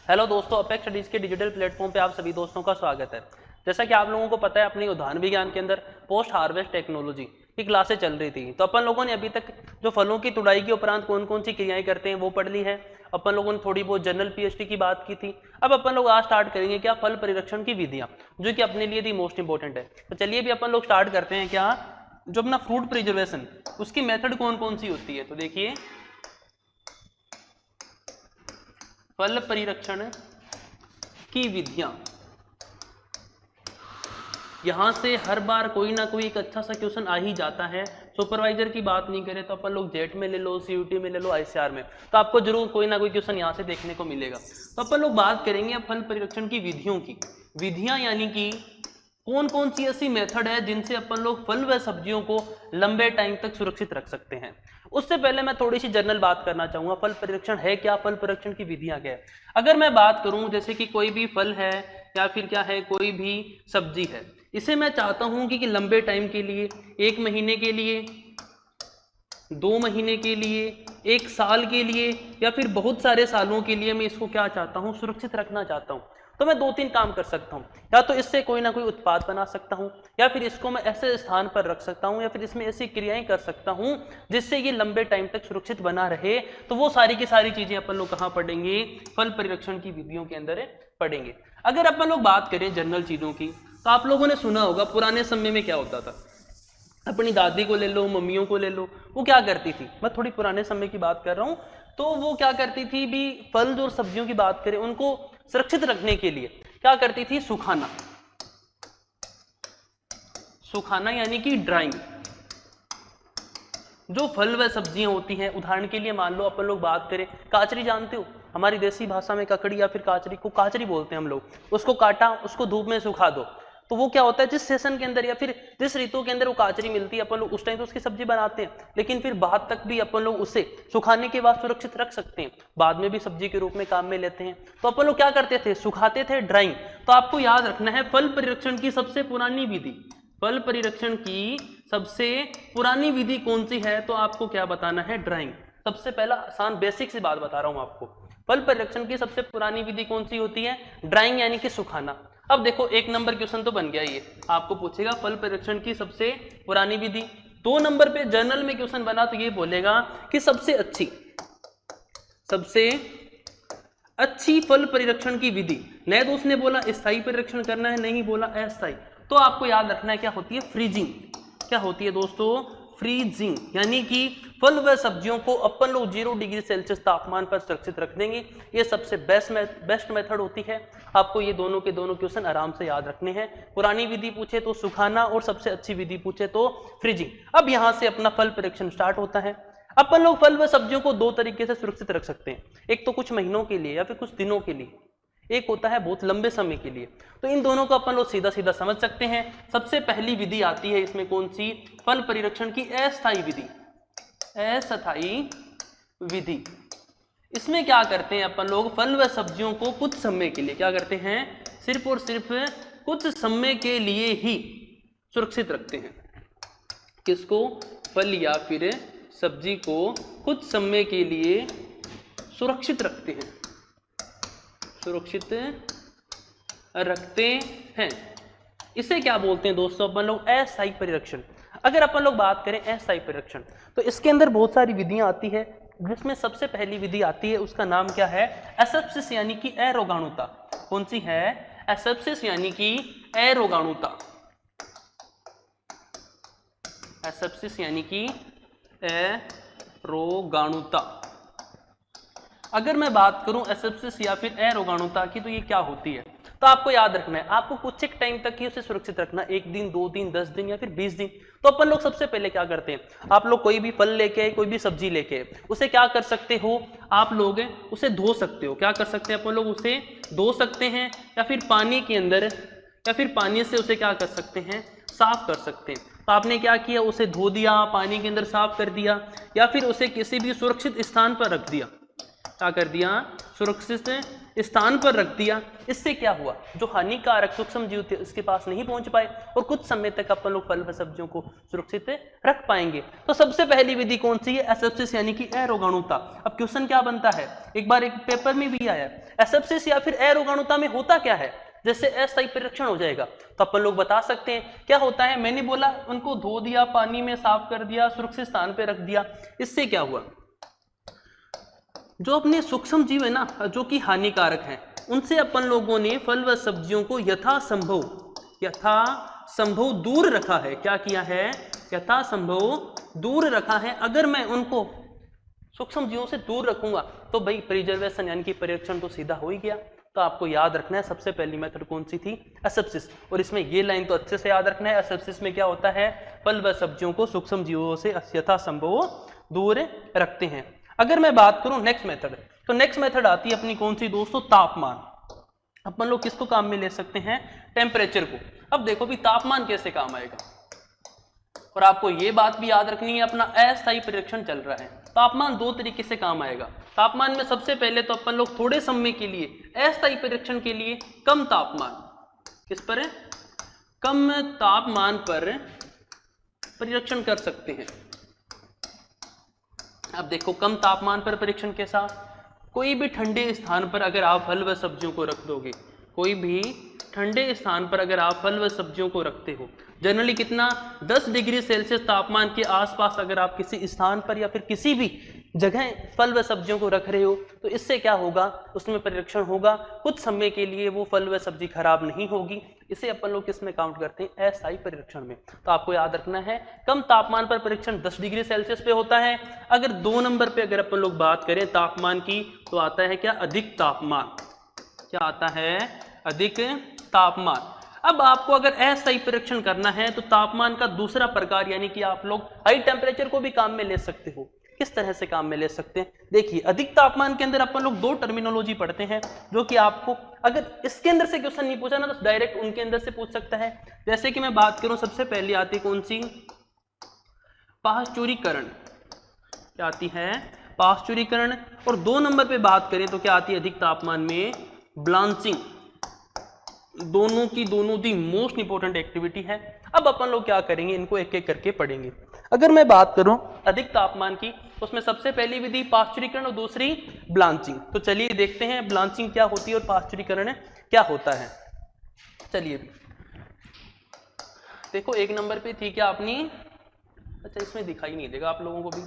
Hello दोस्तों, apex studies के digital platform पे आप सभी दोस्तों का स्वागत है। जैसा कि आप लोगों को पता है, अपनी उद्यान विज्ञान के अंदर पोस्ट हार्वेस्ट टेक्नोलॉजी की क्लासें चल रही थी। तो अपन लोगों ने अभी तक जो फलों की तुड़ाई के उपरांत कौन कौन सी क्रियाएं करते हैं वो पढ़ ली है। अपन लोगों ने थोड़ी बहुत जनरल पीएचडी की बात की थी। अब अपन लोग आज स्टार्ट करेंगे क्या, फल परिरक्षण की विधियां, जो कि अपने लिए दी मोस्ट इंपॉर्टेंट है। तो चलिए भी अपन लोग स्टार्ट करते हैं क्या, जो अपना फ्रूट प्रिजर्वेशन उसकी मेथड कौन कौन सी होती है। तो देखिए, फल परिरक्षण की विधियां, यहां से हर बार कोई ना कोई एक अच्छा सा क्वेश्चन आ ही जाता है। सुपरवाइजर की बात नहीं करें तो अपन लोग जेट में ले लो, सीयूटी में ले लो, आईसीआर में, तो आपको जरूर कोई ना कोई क्वेश्चन यहां से देखने को मिलेगा। तो अपन लोग बात करेंगे फल परिरक्षण की विधियों की। विधियां यानी कि कौन कौन सी ऐसी मेथड है जिनसे अपन लोग फल व सब्जियों को लंबे टाइम तक सुरक्षित रख सकते हैं। उससे पहले मैं थोड़ी सी जनरल बात करना चाहूंगा, फल परिरक्षण है क्या, फल परिरक्षण की विधियां क्या है। अगर मैं बात करूं जैसे कि कोई भी फल है या फिर क्या है, कोई भी सब्जी है, इसे मैं चाहता हूं कि लंबे टाइम के लिए, 1 महीने के लिए, 2 महीने के लिए, 1 साल के लिए, या फिर बहुत सारे सालों के लिए मैं इसको क्या चाहता हूं, सुरक्षित रखना चाहता हूं, तो मैं 2-3 काम कर सकता हूं। या तो इससे कोई ना कोई उत्पाद बना सकता हूं, या फिर इसको मैं ऐसे स्थान पर रख सकता हूं, या फिर इसमें ऐसी क्रियाएं कर सकता हूं जिससे ये लंबे टाइम तक सुरक्षित बना रहे। तो वो सारी की सारी चीजें अपन लोग कहां पढ़ेंगे, फल परिरक्षण की विधियों के अंदर पढ़ेंगे। अगर अपन लोग बात करें जनरल चीजों की, तो आप लोगों ने सुना होगा पुराने समय में क्या होता था। अपनी दादी को ले लो, मम्मियों को ले लो, वो क्या करती थी, मैं थोड़ी पुराने समय की बात कर रहा हूं, तो वो क्या करती थी भी, फल और सब्जियों की बात करें, उनको सुरक्षित रखने के लिए क्या करती थी, सुखाना। सुखाना यानी कि ड्राइंग। जो फल व सब्जियां होती हैं, उदाहरण के लिए मान लो अपन लोग बात करें, काचरी जानते हो, हमारी देसी भाषा में ककड़ी या फिर काचरी को काचरी बोलते हैं हम लोग। उसको काटा, उसको धूप में सुखा दो, तो वो क्या होता है, जिस सेशन के अंदर या फिर जिस ऋतु के अंदर वो काचरी मिलती है, अपन लोग उस टाइम तो उसकी सब्जी बनाते हैं, लेकिन फिर बाद तक भी अपन लोग उसे सुखाने के बाद सुरक्षित रख सकते हैं, बाद में भी सब्जी के रूप में काम में लेते हैं। तो अपन लोग क्या करते थे, सुखाते थे, ड्राइंग। तो आपको याद रखना है, फल परिरक्षण की सबसे पुरानी विधि, फल परिरक्षण की सबसे पुरानी विधि कौन सी है, तो आपको क्या बताना है, ड्राइंग। सबसे पहला आसान बेसिक सी बात बता रहा हूं आपको, फल परिरक्षण की सबसे पुरानी विधि कौन सी होती है, ड्राइंग यानी कि सुखाना। अब देखो, 1 नंबर क्वेश्चन तो बन गया, ये आपको पूछेगा फल परिरक्षण की सबसे पुरानी विधि। 2 नंबर पे जर्नल में क्वेश्चन बना तो ये बोलेगा कि सबसे अच्छी फल परिरक्षण की विधि। नहीं तो उसने बोला स्थायी परिरक्षण करना है, नहीं बोला अस्थायी। तो आपको याद रखना है क्या होती है, फ्रीजिंग। क्या होती है दोस्तों, फ्रीजिंग, यानी कि फल व सब्जियों को अपन लोग 0 डिग्री सेल्सियस तापमान पर सुरक्षित रख देंगे। ये सबसे बेस्ट मेथड होती है। आपको ये दोनों के दोनों क्वेश्चन आराम से याद रखने हैं। पुरानी विधि पूछे तो सुखाना, और सबसे अच्छी विधि पूछे तो फ्रीजिंग। अब यहां से अपना फल परिरक्षण स्टार्ट होता है। अपन लोग फल व सब्जियों को 2 तरीके से सुरक्षित रख सकते हैं, एक तो कुछ महीनों के लिए या फिर कुछ दिनों के लिए, एक होता है बहुत लंबे समय के लिए। तो इन दोनों को अपन लोग सीधा सीधा समझ सकते हैं। सबसे पहली विधि आती है इसमें कौन सी, फल परिरक्षण की अस्थायी विधि। अस्थायी विधि, इसमें क्या करते हैं अपन लोग, फल व सब्जियों को कुछ समय के लिए क्या करते हैं, सिर्फ और सिर्फ कुछ समय के लिए ही सुरक्षित रखते हैं। किसको, फल या फिर सब्जी को कुछ समय के लिए सुरक्षित रखते हैं, सुरक्षित रखते हैं। इसे क्या बोलते हैं दोस्तों, अपन लोग अस्थायी परिरक्षण। अगर अपन लोग बात करें अस्थायी परिरक्षण, तो इसके अंदर बहुत सारी विधियां आती है, जिसमें सबसे पहली विधि आती है, उसका नाम क्या है, एसेप्सिस यानी कि अरोगाणुता। कौन सी है, एसेप्सिस यानी कि अरोगाणुता। एसेप्सिस यानी कि अरोगाणुता। अगर मैं बात करूं एसेप्सिस या फिर अरोगाणुता की, तो ये क्या होती है, तो आपको याद रखना है, आपको कुछ एक टाइम तक ही उसे सुरक्षित रखना, 1 दिन, 2 दिन, 10 दिन या फिर 20 दिन। तो अपन लोग सबसे पहले क्या करते हैं, आप लोग कोई भी फल लेके आए, कोई भी सब्जी लेके आए, उसे क्या कर सकते हो, आप लोग उसे धो सकते हो। क्या कर सकते हैं अपन लोग, उसे धो सकते हैं, या फिर पानी के अंदर, या फिर पानी से उसे क्या कर सकते हैं, साफ कर सकते हैं। तो आपने क्या किया, उसे धो दिया, पानी के अंदर साफ कर दिया, या फिर उसे किसी भी सुरक्षित स्थान पर रख दिया। क्या कर दिया, सुरक्षित स्थान पर रख दिया, इससे क्या हुआ, जो हानिकारक सूक्ष्म जीव थे उसके पास नहीं पहुंच पाए और कुछ समय तक अपन लोग फल व सब्जियों को सुरक्षित रख पाएंगे। तो सबसे पहली विधि कौन सी है, एसेप्सिस यानी कि अरोगाणुता। अब क्वेश्चन क्या बनता है, एक बार एक पेपर में भी आया, एसेप्सिस या फिर अरोगाणुता में होता क्या है, जैसे अस्थायी परीक्षण हो जाएगा तो अपन लोग बता सकते हैं क्या होता है। मैंने बोला उनको धो दिया, पानी में साफ कर दिया, सुरक्षित स्थान पे रख दिया, इससे क्या हुआ, जो अपने सूक्ष्म जीव है ना जो कि हानिकारक हैं, उनसे अपन लोगों ने फल व सब्जियों को यथासंभव दूर रखा है। क्या किया है, यथासंभव दूर रखा है। अगर मैं उनको सूक्ष्म जीवों से दूर रखूंगा तो भाई प्रिजर्वेशन यानी कि परीक्षण तो सीधा हो ही गया। तो आपको याद रखना है सबसे पहली मेथड कौन सी थी, एसेप्सिस। और इसमें ये लाइन तो अच्छे से याद रखना है, एसेप्सिस में क्या होता है, फल व सब्जियों को सूक्ष्म जीवों से यथासंभव दूर रखते हैं। अगर मैं बात करूं नेक्स्ट मेथड, तो नेक्स्ट मेथड आती है अपनी कौन सी दोस्तों, तापमान। अपन लोग किसको काम में ले सकते हैं, टेम्परेचर को। अब देखो भी तापमान कैसे काम आएगा, और आपको ये बात भी याद रखनी है अपना अस्थायी परीक्षण चल रहा है, तापमान दो तरीके से काम आएगा। तापमान में सबसे पहले तो अपन लोग थोड़े समय के लिए अस्थायी परीक्षण के लिए कम तापमान, किस पर है, कम तापमान पर परीक्षण कर सकते हैं। अब देखो कम तापमान पर परीक्षण कैसा, कोई भी ठंडे स्थान पर अगर आप फल व सब्जियों को रख दोगे, कोई भी ठंडे स्थान पर अगर आप फल व सब्जियों को रखते हो, जनरली कितना 10 डिग्री सेल्सियस तापमान के आसपास अगर आप किसी स्थान पर या फिर किसी भी जगह फल व सब्जियों को रख रहे हो, तो इससे क्या होगा, उसमें परीक्षण होगा, कुछ समय के लिए वो फल व सब्जी खराब नहीं होगी। इसे अपन लोग किस में काउंट करते हैं, अस्थायी परीक्षण में। तो आपको याद रखना है कम तापमान पर परीक्षण 10 डिग्री सेल्सियस पे होता है। अगर 2 नंबर पे अगर अपन लोग बात करें तापमान की, तो आता है क्या, अधिक तापमान। क्या आता है, अधिक तापमान। अब आपको अगर अस्थायी परीक्षण करना है तो तापमान का दूसरा प्रकार यानी कि आप लोग हाई टेम्परेचर को भी काम में ले सकते हो। किस तरह से काम में ले सकते हैं, देखिए अधिक तापमान के अंदर अपन लोग 2 टर्मिनोलॉजी पढ़ते हैं, जो कि आपको अगर इसके अंदर से क्वेश्चन नहीं पूछा ना तो डायरेक्ट उनके अंदर से पूछ सकता है। जैसे कि मैं बात करूं, सबसे पहले आती कौन सी, पाश्चुरीकरण। क्या आती है, पाश्चुरीकरण। और 2 नंबर पे बात करें तो क्या आती है अधिक तापमान में, ब्लांचिंग। दोनों की दोनों दी मोस्ट इंपॉर्टेंट एक्टिविटी है। अब अपन लोग क्या करेंगे, इनको एक एक करके पढ़ेंगे। अगर मैं बात करूं अधिक तापमान की, तो उसमें सबसे पहली विधि पाश्चुरीकरण और दूसरी ब्लांचिंग। तो चलिए देखते हैं ब्लांचिंग क्या होती है और पाश्चुरीकरण क्या होता है। चलिए देखो 1 नंबर पे थी क्या अपनी, अच्छा इसमें दिखाई नहीं देगा आप लोगों को भी,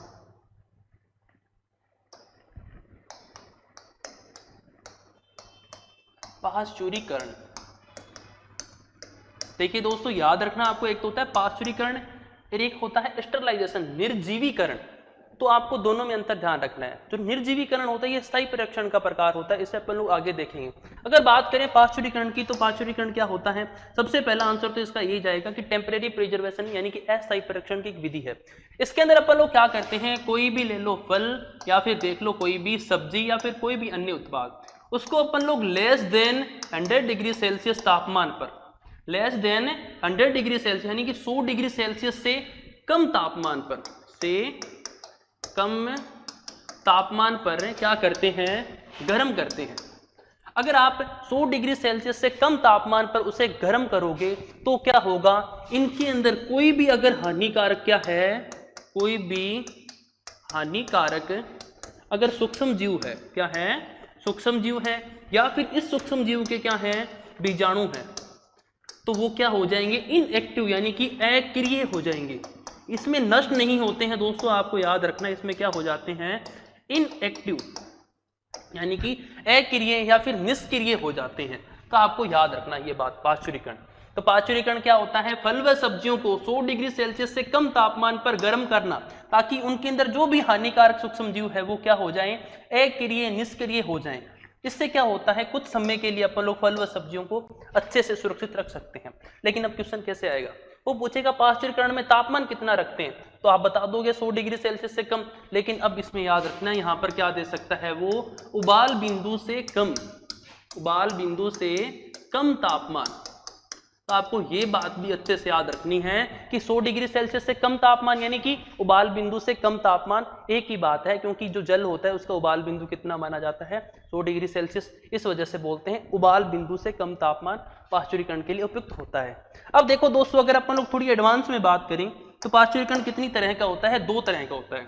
पाश्चुरीकरण। देखिए दोस्तों याद रखना आपको, एक तो होता है पाश्चुरीकरण और एक होता है स्टरलाइजेशन, निर्जीवीकरण। तो आपको दोनों में अंतर ध्यान रखना है। जो निर्जीवीकरण होता है ये स्थायी परीक्षण का प्रकार होता है, इसे अपन लोग आगे देखेंगे। अगर बात करें पाश्चुरीकरण की, तो पाश्चुरीकरण क्या होता है, सबसे पहला आंसर तो इसका यही जाएगा कि टेम्परेरी प्रिजर्वेशन यानी कि अस्थायी परीक्षण की एक विधि है। इसके अंदर अपन लोग क्या करते हैं, कोई भी ले लो फल या फिर देख लो कोई भी सब्जी या फिर कोई भी अन्य उत्पाद, उसको अपन लोग लेस देन 100 डिग्री सेल्सियस तापमान पर, लेस देन 100 डिग्री सेल्सियस यानी कि 100 डिग्री सेल्सियस से कम तापमान पर, से कम तापमान पर क्या करते हैं, गर्म करते हैं। अगर आप 100 डिग्री सेल्सियस से कम तापमान पर उसे गर्म करोगे तो क्या होगा, इनके अंदर कोई भी अगर हानिकारक क्या है, कोई भी हानिकारक अगर सूक्ष्म जीव है, क्या है, सूक्ष्म जीव है, या फिर इस सूक्ष्म जीव के क्या है, बीजाणु है, तो वो क्या हो जाएंगे, इनएक्टिव यानी कि अक्रिय हो जाएंगे। इसमें नष्ट नहीं होते हैं दोस्तों, आपको याद रखना, इसमें क्या हो जाते हैं, इनएक्टिव यानी कि अक्रिय या फिर निष्क्रिय हो जाते हैं। तो आपको याद रखना ये बात, पाश्चुरीकरण। तो पाश्चुरीकरण क्या होता है, फल व सब्जियों को 100 डिग्री सेल्सियस से कम तापमान पर गर्म करना, ताकि उनके अंदर जो भी हानिकारक सूक्ष्म जीव है वो क्या हो जाएं, अक्रिय निष्क्रिय हो जाएं। इससे क्या होता है, कुछ समय के लिए अपन लोग फल व सब्जियों को अच्छे से सुरक्षित रख सकते हैं। लेकिन अब क्वेश्चन कैसे आएगा, वो पूछेगा पाश्चुरीकरण में तापमान कितना रखते हैं, तो आप बता दोगे 100 डिग्री सेल्सियस से कम। लेकिन अब इसमें याद रखना यहाँ पर क्या दे सकता है, वो उबाल बिंदु से कम, उबाल बिंदु से कम तापमान, तो आपको ये बात भी अच्छे से याद रखनी है कि 100 डिग्री सेल्सियस से कम तापमान यानी कि उबाल बिंदु से कम तापमान एक ही बात है, क्योंकि जो जल होता है उसका उबाल बिंदु कितना माना जाता है 100 डिग्री सेल्सियस। इस वजह से बोलते हैं उबाल बिंदु से कम तापमान पाश्चुरीकरण के लिए उपयुक्त होता है। अब देखो दोस्तों, अगर अपन लोग थोड़ी एडवांस में बात करें तो पाश्चुरीकरण कितनी तरह का होता है, 2 तरह का होता है।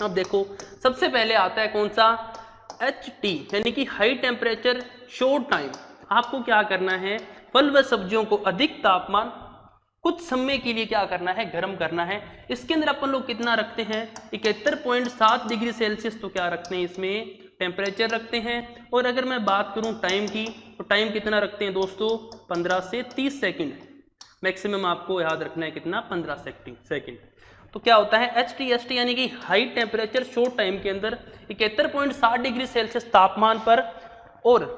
अब देखो सबसे पहले आता है कौन सा, HT यानी कि हाई टेम्परेचर शॉर्ट टाइम। आपको क्या करना है, फल व सब्जियों को अधिक तापमान कुछ समय के लिए क्या करना है, गर्म करना है। इसके अंदर अपन लोग कितना रखते हैं, 71.7 डिग्री सेल्सियस तो क्या रखते हैं इसमें टेम्परेचर रखते हैं। और अगर मैं बात करूं टाइम की तो टाइम कितना रखते हैं दोस्तों, 15 से 30 सेकंड मैक्सिमम आपको याद रखना है, कितना 15 सेकंड। तो क्या होता है HT यानी कि हाई टेम्परेचर शॉर्ट टाइम के अंदर 71.7 डिग्री सेल्सियस तापमान पर और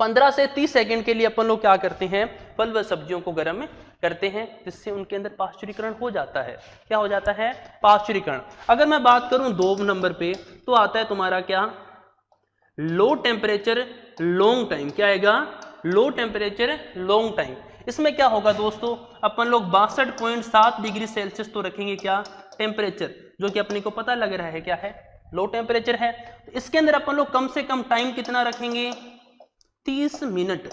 15 से 30 सेकंड के लिए अपन लोग क्या करते हैं, फल व सब्जियों को गर्म करते हैं, जिससे उनके अंदर पाश्चुरीकरण हो जाता है। क्या हो जाता है, पाश्चुरीकरण। अगर मैं बात करूं 2 नंबर पे तो आता है तुम्हारा क्या, लो टेम्परेचर लॉन्ग टाइम। क्या आएगा, लो टेम्परेचर लॉन्ग टाइम। इसमें क्या होगा दोस्तों, अपन लोग 62.7 डिग्री सेल्सियस तो रखेंगे क्या टेम्परेचर, जो कि अपने को पता लग रहा है क्या है, लो टेम्परेचर है। तो इसके अंदर अपन लोग कम से कम टाइम कितना रखेंगे, 30 मिनट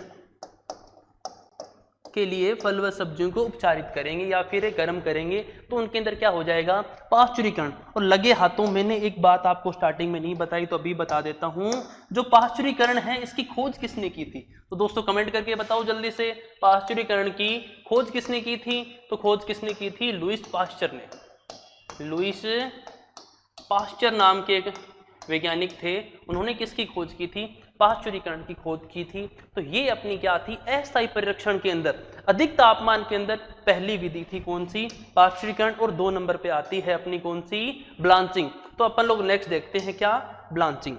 के लिए फल व सब्जियों को उपचारित करेंगे या फिर गर्म करेंगे, तो उनके अंदर क्या हो जाएगा, पाश्चुरीकरण। और लगे हाथों मैंने एक बात आपको स्टार्टिंग में नहीं बताई तो अभी बता देता हूं, जो पाश्चुरीकरण है इसकी खोज किसने की थी, तो दोस्तों कमेंट करके बताओ जल्दी से, पाश्चुरीकरण की खोज किसने की थी, तो खोज किसने की थी, लुईस पाश्चर ने। लुईस पाश्चर नाम के एक वैज्ञानिक थे, उन्होंने किसकी खोज की थी, पाश्चुरीकरण की खोज की थी। तो ये अपनी क्या थी, अस्थायी परिरक्षण के अंदर अधिक तापमान के अंदर पहली विधि थी कौन सी, पाश्चुरीकरण। और 2 नंबर पे आती है अपनी कौन सी, ब्लांचिंग। तो अपन लोग नेक्स्ट देखते हैं क्या, ब्लांचिंग।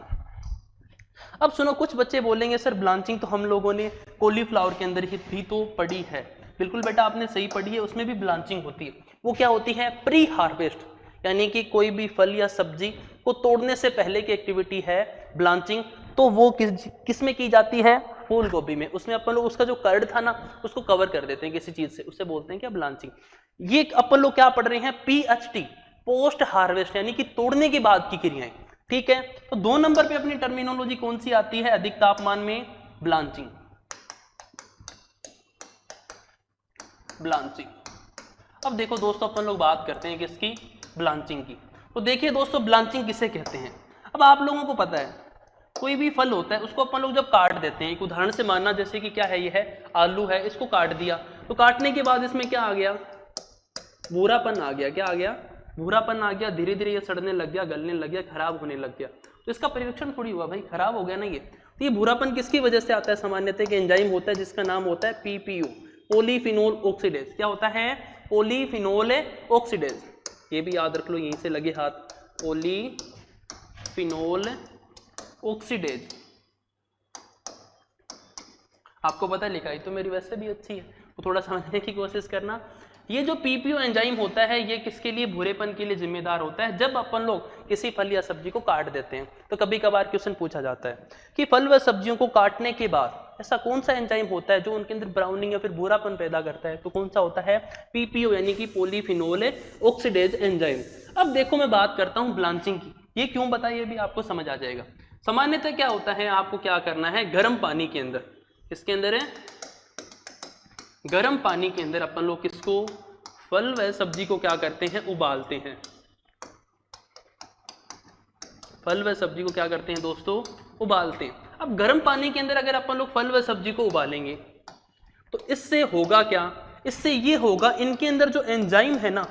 अब सुनो, कुछ बच्चे बोलेंगे सर ब्लांचिंग तो हम लोगों ने कॉलीफ्लावर के अंदर ही भी तो पढ़ी है। बिल्कुल बेटा आपने सही पढ़ी है, उसमें भी ब्लांचिंग होती है। वो क्या होती है, प्री हार्वेस्ट, यानी कि कोई भी फल या सब्जी को तोड़ने से पहले की एक्टिविटी है ब्लांचिंग। तो वो किस में की जाती है, फूल गोभी में। उसमें अपन लोग उसका जो कर्ड था ना उसको कवर कर देते हैं किसी चीज से, उससे बोलते हैं क्या, ब्लांचिंग। ये अपन लोग क्या पढ़ रहे हैं, PHT पोस्ट हार्वेस्ट, यानी कि तोड़ने के बाद की क्रियाएं। ठीक है, तो 2 नंबर पे अपनी टर्मिनोलॉजी कौन सी आती है, अधिक तापमान में ब्लांचिंग। ब्लांचिंग। अब देखो दोस्तों अपन लोग बात करते हैं किसकी, ब्लांचिंग की। तो देखिए दोस्तों ब्लांचिंग किसे कहते हैं। अब आप लोगों को पता है कोई भी फल होता है उसको अपन लोग जब काट देते हैं, एक उदाहरण से मानना जैसे कि क्या है, ये है आलू है, इसको काट दिया, तो काटने के बाद इसमें क्या आ गया, भूरापन आ गया। क्या आ गया, भूरापन आ गया। धीरे धीरे ये सड़ने लग गया, गलने लग गया, खराब होने लग गया। तो इसका परिरक्षण थोड़ी हुआ भाई, खराब हो गया ना ये। तो ये भूरापन किसकी वजह से आता है, सामान्यतः एक एंजाइम होता है जिसका नाम होता है PPO, पॉलीफिनोल ऑक्सीडेज। क्या होता है, पॉलीफिनोल ऑक्सीडेज। ये भी याद रख लो, यहीं से लगे हाथ, पॉलीफिनोल ऑक्सीडेज। आपको पता है लिखाई तो मेरी वैसे भी अच्छी है, तो थोड़ा समझने की कोशिश करना। ये जो PPO एंजाइम होता है ये किसके लिए, भूरेपन के लिए जिम्मेदार होता है। जब अपन लोग किसी फल या सब्जी को काट देते हैं तो कभी कभार क्वेश्चन पूछा जाता है कि फल व सब्जियों को काटने के बाद ऐसा कौन सा एंजाइम होता है जो उनके अंदर ब्राउनिंग या फिर भूरापन पैदा करता है, तो कौन सा होता है, PPO यानी कि पॉलीफिनोल ऑक्सीडेज एंजाइम। अब देखो मैं बात करता हूँ ब्लांचिंग की, ये क्यों बताइए भी आपको समझ आ जाएगा। सामान्यतः क्या होता है, आपको क्या करना है, गर्म पानी के अंदर, इसके अंदर है गर्म पानी के अंदर अपन लोग किसको, फल व सब्जी को क्या करते हैं, उबालते हैं। फल व सब्जी को क्या करते हैं दोस्तों, उबालते हैं। अब गर्म पानी के अंदर अगर अपन लोग फल व सब्जी को उबालेंगे तो इससे होगा क्या, इससे ये होगा इनके अंदर जो एंजाइम है ना,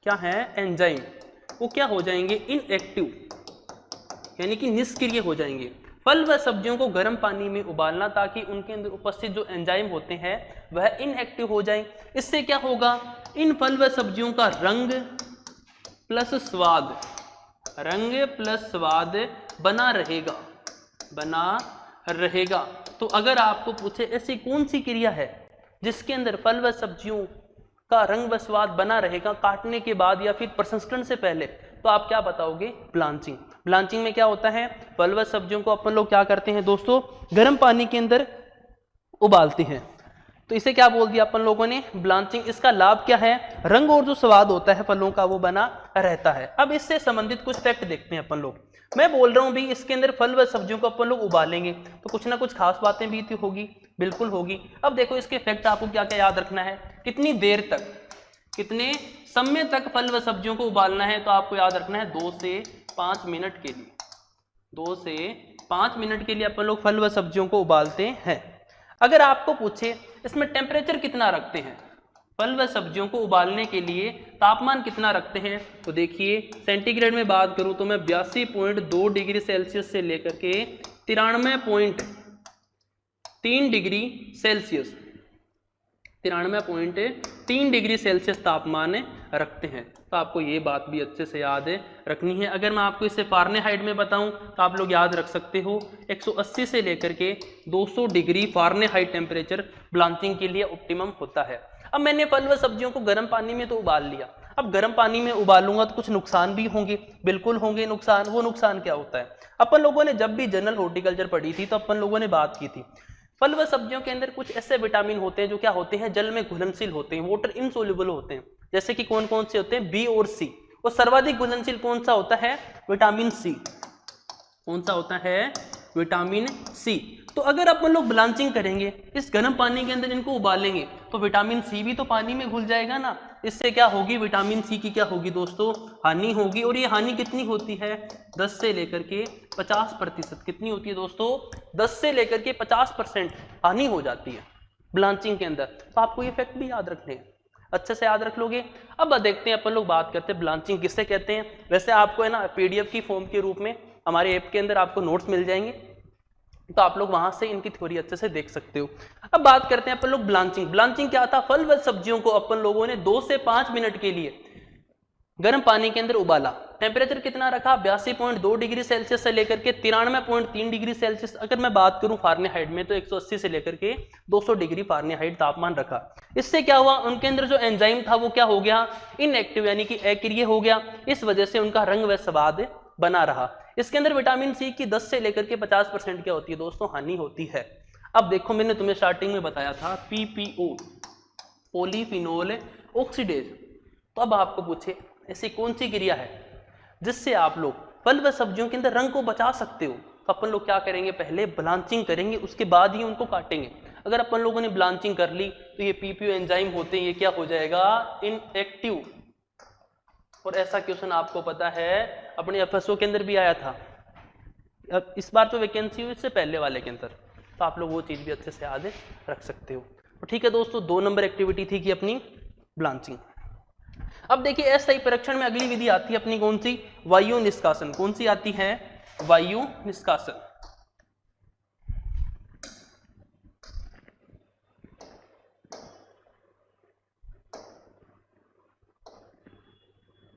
क्या है एंजाइम, वो क्या हो जाएंगे, इनएक्टिव, यानी कि निष्क्रिय हो जाएंगे। फल व सब्जियों को गर्म पानी में उबालना ताकि उनके अंदर उपस्थित जो एंजाइम होते हैं वह इनएक्टिव हो जाएं। इससे क्या होगा, इन फल व सब्जियों का रंग प्लस स्वाद, रंग प्लस स्वाद बना रहेगा, बना रहेगा। तो अगर आपको पूछे ऐसी कौन सी क्रिया है जिसके अंदर फल व सब्जियों का रंग व स्वाद बना रहेगा काटने के बाद या फिर प्रसंस्करण से पहले, तो आप क्या बताओगे, ब्लांचिंग। ब्लांचिंग में क्या होता है, फल व सब्जियों को अपन लोग क्या करते हैं दोस्तों, गर्म पानी के अंदर उबालते हैं। तो इसे क्या बोल दिया अपन लोगों ने, ब्लांचिंग। इसका लाभ क्या है, रंग और जो स्वाद होता है फलों का वो बना रहता है। अब इससे संबंधित कुछ फैक्ट देखते हैं अपन लोग। मैं बोल रहा हूं भी इसके अंदर फल व सब्जियों को अपन लोग उबालेंगे तो कुछ ना कुछ खास बातें भी तो होगी, बिल्कुल होगी। अब देखो इसके फैक्ट आपको क्या क्या याद रखना है, कितनी देर तक, कितने समय तक फल व सब्जियों को उबालना है, तो आपको याद रखना है 2 से 5 मिनट के लिए। 2 से 5 मिनट के लिए अपन लोग फल व सब्जियों को उबालते हैं। अगर आपको पूछे इसमें टेम्परेचर कितना रखते हैं, फल व सब्जियों को उबालने के लिए तापमान कितना रखते हैं, तो देखिए सेंटीग्रेड में बात करूं तो मैं 82.2 डिग्री सेल्सियस से लेकर के 93.3 डिग्री सेल्सियस 93.3 डिग्री सेल्सियस तापमान रखते हैं। तो आपको ये बात भी अच्छे से याद रखनी है। अगर मैं आपको इसे फारेनहाइट में बताऊं तो आप लोग याद रख सकते हो 180 से लेकर के 200 डिग्री फारेनहाइट टेम्परेचर ब्लांचिंग के लिए ऑप्टिमम होता है। अब मैंने फल व सब्जियों को गर्म पानी में तो उबाल लिया, अब गर्म पानी में उबालूंगा तो कुछ नुकसान भी होंगे, बिल्कुल होंगे नुकसान। वो नुकसान क्या होता है, अपन लोगों ने जब भी जनरल हॉर्टिकल्चर पढ़ी थी तो अपन लोगों ने बात की थी फल व सब्जियों के अंदर कुछ ऐसे विटामिन होते हैं जो क्या होते हैं, जल में घुलनशील होते हैं, वाटर इनसोल्युबल होते हैं। जैसे कि कौन कौन से होते हैं, बी और सी। और सर्वाधिक घुलनशील कौन सा होता है, विटामिन सी। कौन सा होता है, विटामिन सी। तो अगर अपन लोग ब्लांचिंग करेंगे, इस गर्म पानी के अंदर इनको उबालेंगे तो विटामिन सी भी तो पानी में घुल जाएगा ना। इससे क्या होगी, विटामिन सी की क्या होगी दोस्तों, हानि होगी। और ये हानि कितनी होती है, 10 से लेकर के 50%। कितनी होती है दोस्तों, 10 से लेकर के 50% हानि हो जाती है ब्लांचिंग के अंदर। तो आपको ये फैक्ट भी याद रखने हैं, अच्छे से याद रख लोगे। अब देखते हैं अपन लोग बात करते हैं ब्लांचिंग किससे कहते हैं। वैसे आपको है ना पीडीएफ की फॉर्म के रूप में हमारे ऐप के अंदर आपको नोट्स मिल जाएंगे, तो आप लोग वहां से इनकी थ्योरी अच्छे से देख सकते हो। अब बात करते हैं अपन लोग ब्लांचिंग। ब्लांचिंग क्या था, फल व सब्जियों को अपन लोगों ने 2 से 5 मिनट के लिए गर्म पानी के अंदर उबाला। टेम्परेचर कितना रखा, 82.2 डिग्री सेल्सियस से लेकर के 93.3 डिग्री सेल्सियस। अगर मैं बात करूं फारेनहाइट में तो 180 से लेकर के 200 डिग्री फारेनहाइट तापमान रखा। इससे क्या हुआ, उनके अंदर जो एंजाइम था वो क्या हो गया, इनएक्टिव यानी कि अक्रिय हो गया। इस वजह से उनका रंग व स्वाद बना रहा। इसके अंदर विटामिन सी की 10 से लेकर के 50% क्या होती है दोस्तों, हानि होती है। अब देखो मैंने तुम्हें स्टार्टिंग में बताया था पीपीओ, पॉलीफिनोल ऑक्सीडेज। तो अब आपको पूछे ऐसी कौन सी क्रिया है जिससे आप लोग फल व सब्जियों के अंदर रंग को बचा सकते हो। तो अपन लोग क्या करेंगे, पहले ब्लांचिंग करेंगे, उसके बाद ही उनको काटेंगे। अगर अपन लोगों ने ब्लांचिंग कर ली तो ये पीपीओ एंजाइम होते हैं, ये क्या हो जाएगा, इनएक्टिव। और ऐसा क्वेश्चन आपको पता है अपने एफएसओ के अंदर भी आया था, अब इस बार तो वैकेंसी हुई इससे पहले वाले के अंदर, तो आप लोग वो चीज भी अच्छे से याद रख सकते हो। तो ठीक है दोस्तों, 2 नंबर एक्टिविटी थी कि अपनी ब्लांचिंग। अब देखिए अस्थायी परीक्षण में अगली विधि आती है अपनी कौन सी, वायु निष्कासन। कौन सी आती है, वायु निष्कासन।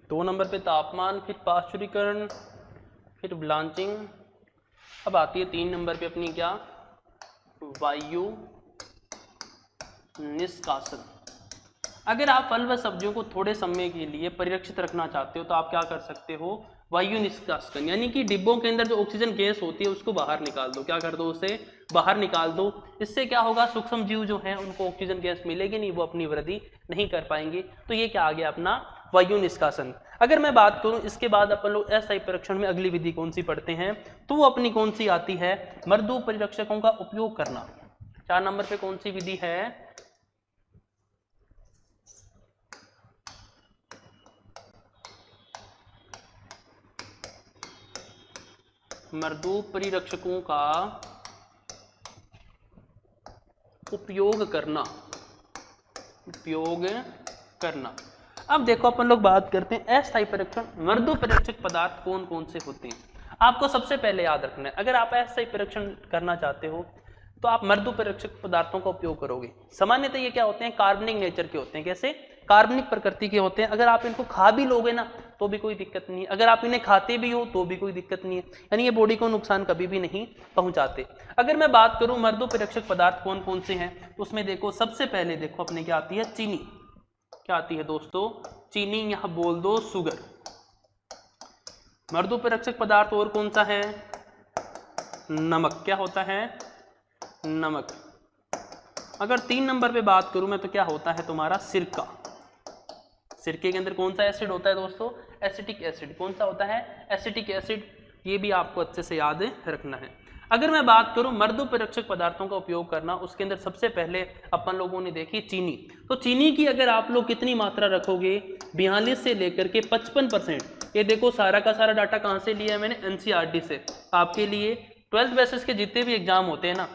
दो नंबर पे तापमान, फिर पाश्चुरीकरण, फिर ब्लांचिंग। अब आती है 3 नंबर पे अपनी क्या, वायु निष्कासन। अगर आप फल व सब्जियों को थोड़े समय के लिए परिरक्षित रखना चाहते हो तो आप क्या कर सकते हो, वायु निष्कासन, यानी कि डिब्बों के अंदर जो ऑक्सीजन गैस होती है उसको बाहर निकाल दो। क्या कर दो, उसे बाहर निकाल दो। इससे क्या होगा, सूक्ष्म जीव जो हैं उनको ऑक्सीजन गैस मिलेगी नहीं, वो अपनी वृद्धि नहीं कर पाएंगे। तो ये क्या आ गया अपना वायु निष्कासन। अगर मैं बात करूं इसके बाद अपन लोग अस्थायी परीक्षण में अगली विधि कौन सी पढ़ते हैं, तो वो अपनी कौन सी आती है, मृदु परिरक्षकों का उपयोग करना। 4 नंबर पे कौन सी विधि है, मृदु परिरक्षकों का उपयोग करना। उपयोग करना। अब देखो अपन लोग बात करते हैं अस्थायी परीक्षण, मृदु परिरक्षक पदार्थ कौन कौन से होते हैं। आपको सबसे पहले याद रखना है, अगर आप अस्थायी परीक्षण करना चाहते हो तो आप मृदु परिरक्षक पदार्थों का उपयोग करोगे। सामान्यतः ये क्या होते हैं, कार्बनिक नेचर के होते हैं। कैसे, कार्बनिक प्रकृति के होते हैं। अगर आप इनको खा भी लोगे ना तो भी कोई दिक्कत नहीं है, अगर आप इन्हें खाते भी हो तो भी कोई दिक्कत नहीं है, यानी ये बॉडी को नुकसान कभी भी नहीं पहुंचाते। अगर मैं बात करूं मृदु परिरक्षक पदार्थ कौन कौन से हैं, तो उसमें देखो सबसे पहले देखो अपने क्या आती है, चीनी। क्या आती है दोस्तों, चीनी, यहां बोल दो शुगर। मृदु परिरक्षक पदार्थ और कौन सा है, नमक। क्या होता है, नमक। अगर 3 नंबर पे बात करूं मैं तो क्या होता है तुम्हारा सिरका। सिरके के अंदर कौन सा एसिड होता है दोस्तों? Acetic acid. कौन सा होता है? Acetic acid. ये भी आपको अच्छे से याद रखना है। अगर मैं बात करूं मृदु परिरक्षक पदार्थों का उपयोग करना, उसके अंदर सबसे पहले अपन लोगों ने देखी चीनी। तो चीनी की अगर आप लोग कितनी मात्रा रखोगे, 42 से लेकर के 55%। ये देखो सारा का सारा डाटा कहां से लिया है मैंने? एनसीईआरटी से। आपके लिए 12th बेसिस के जितने भी एग्जाम होते हैं ना,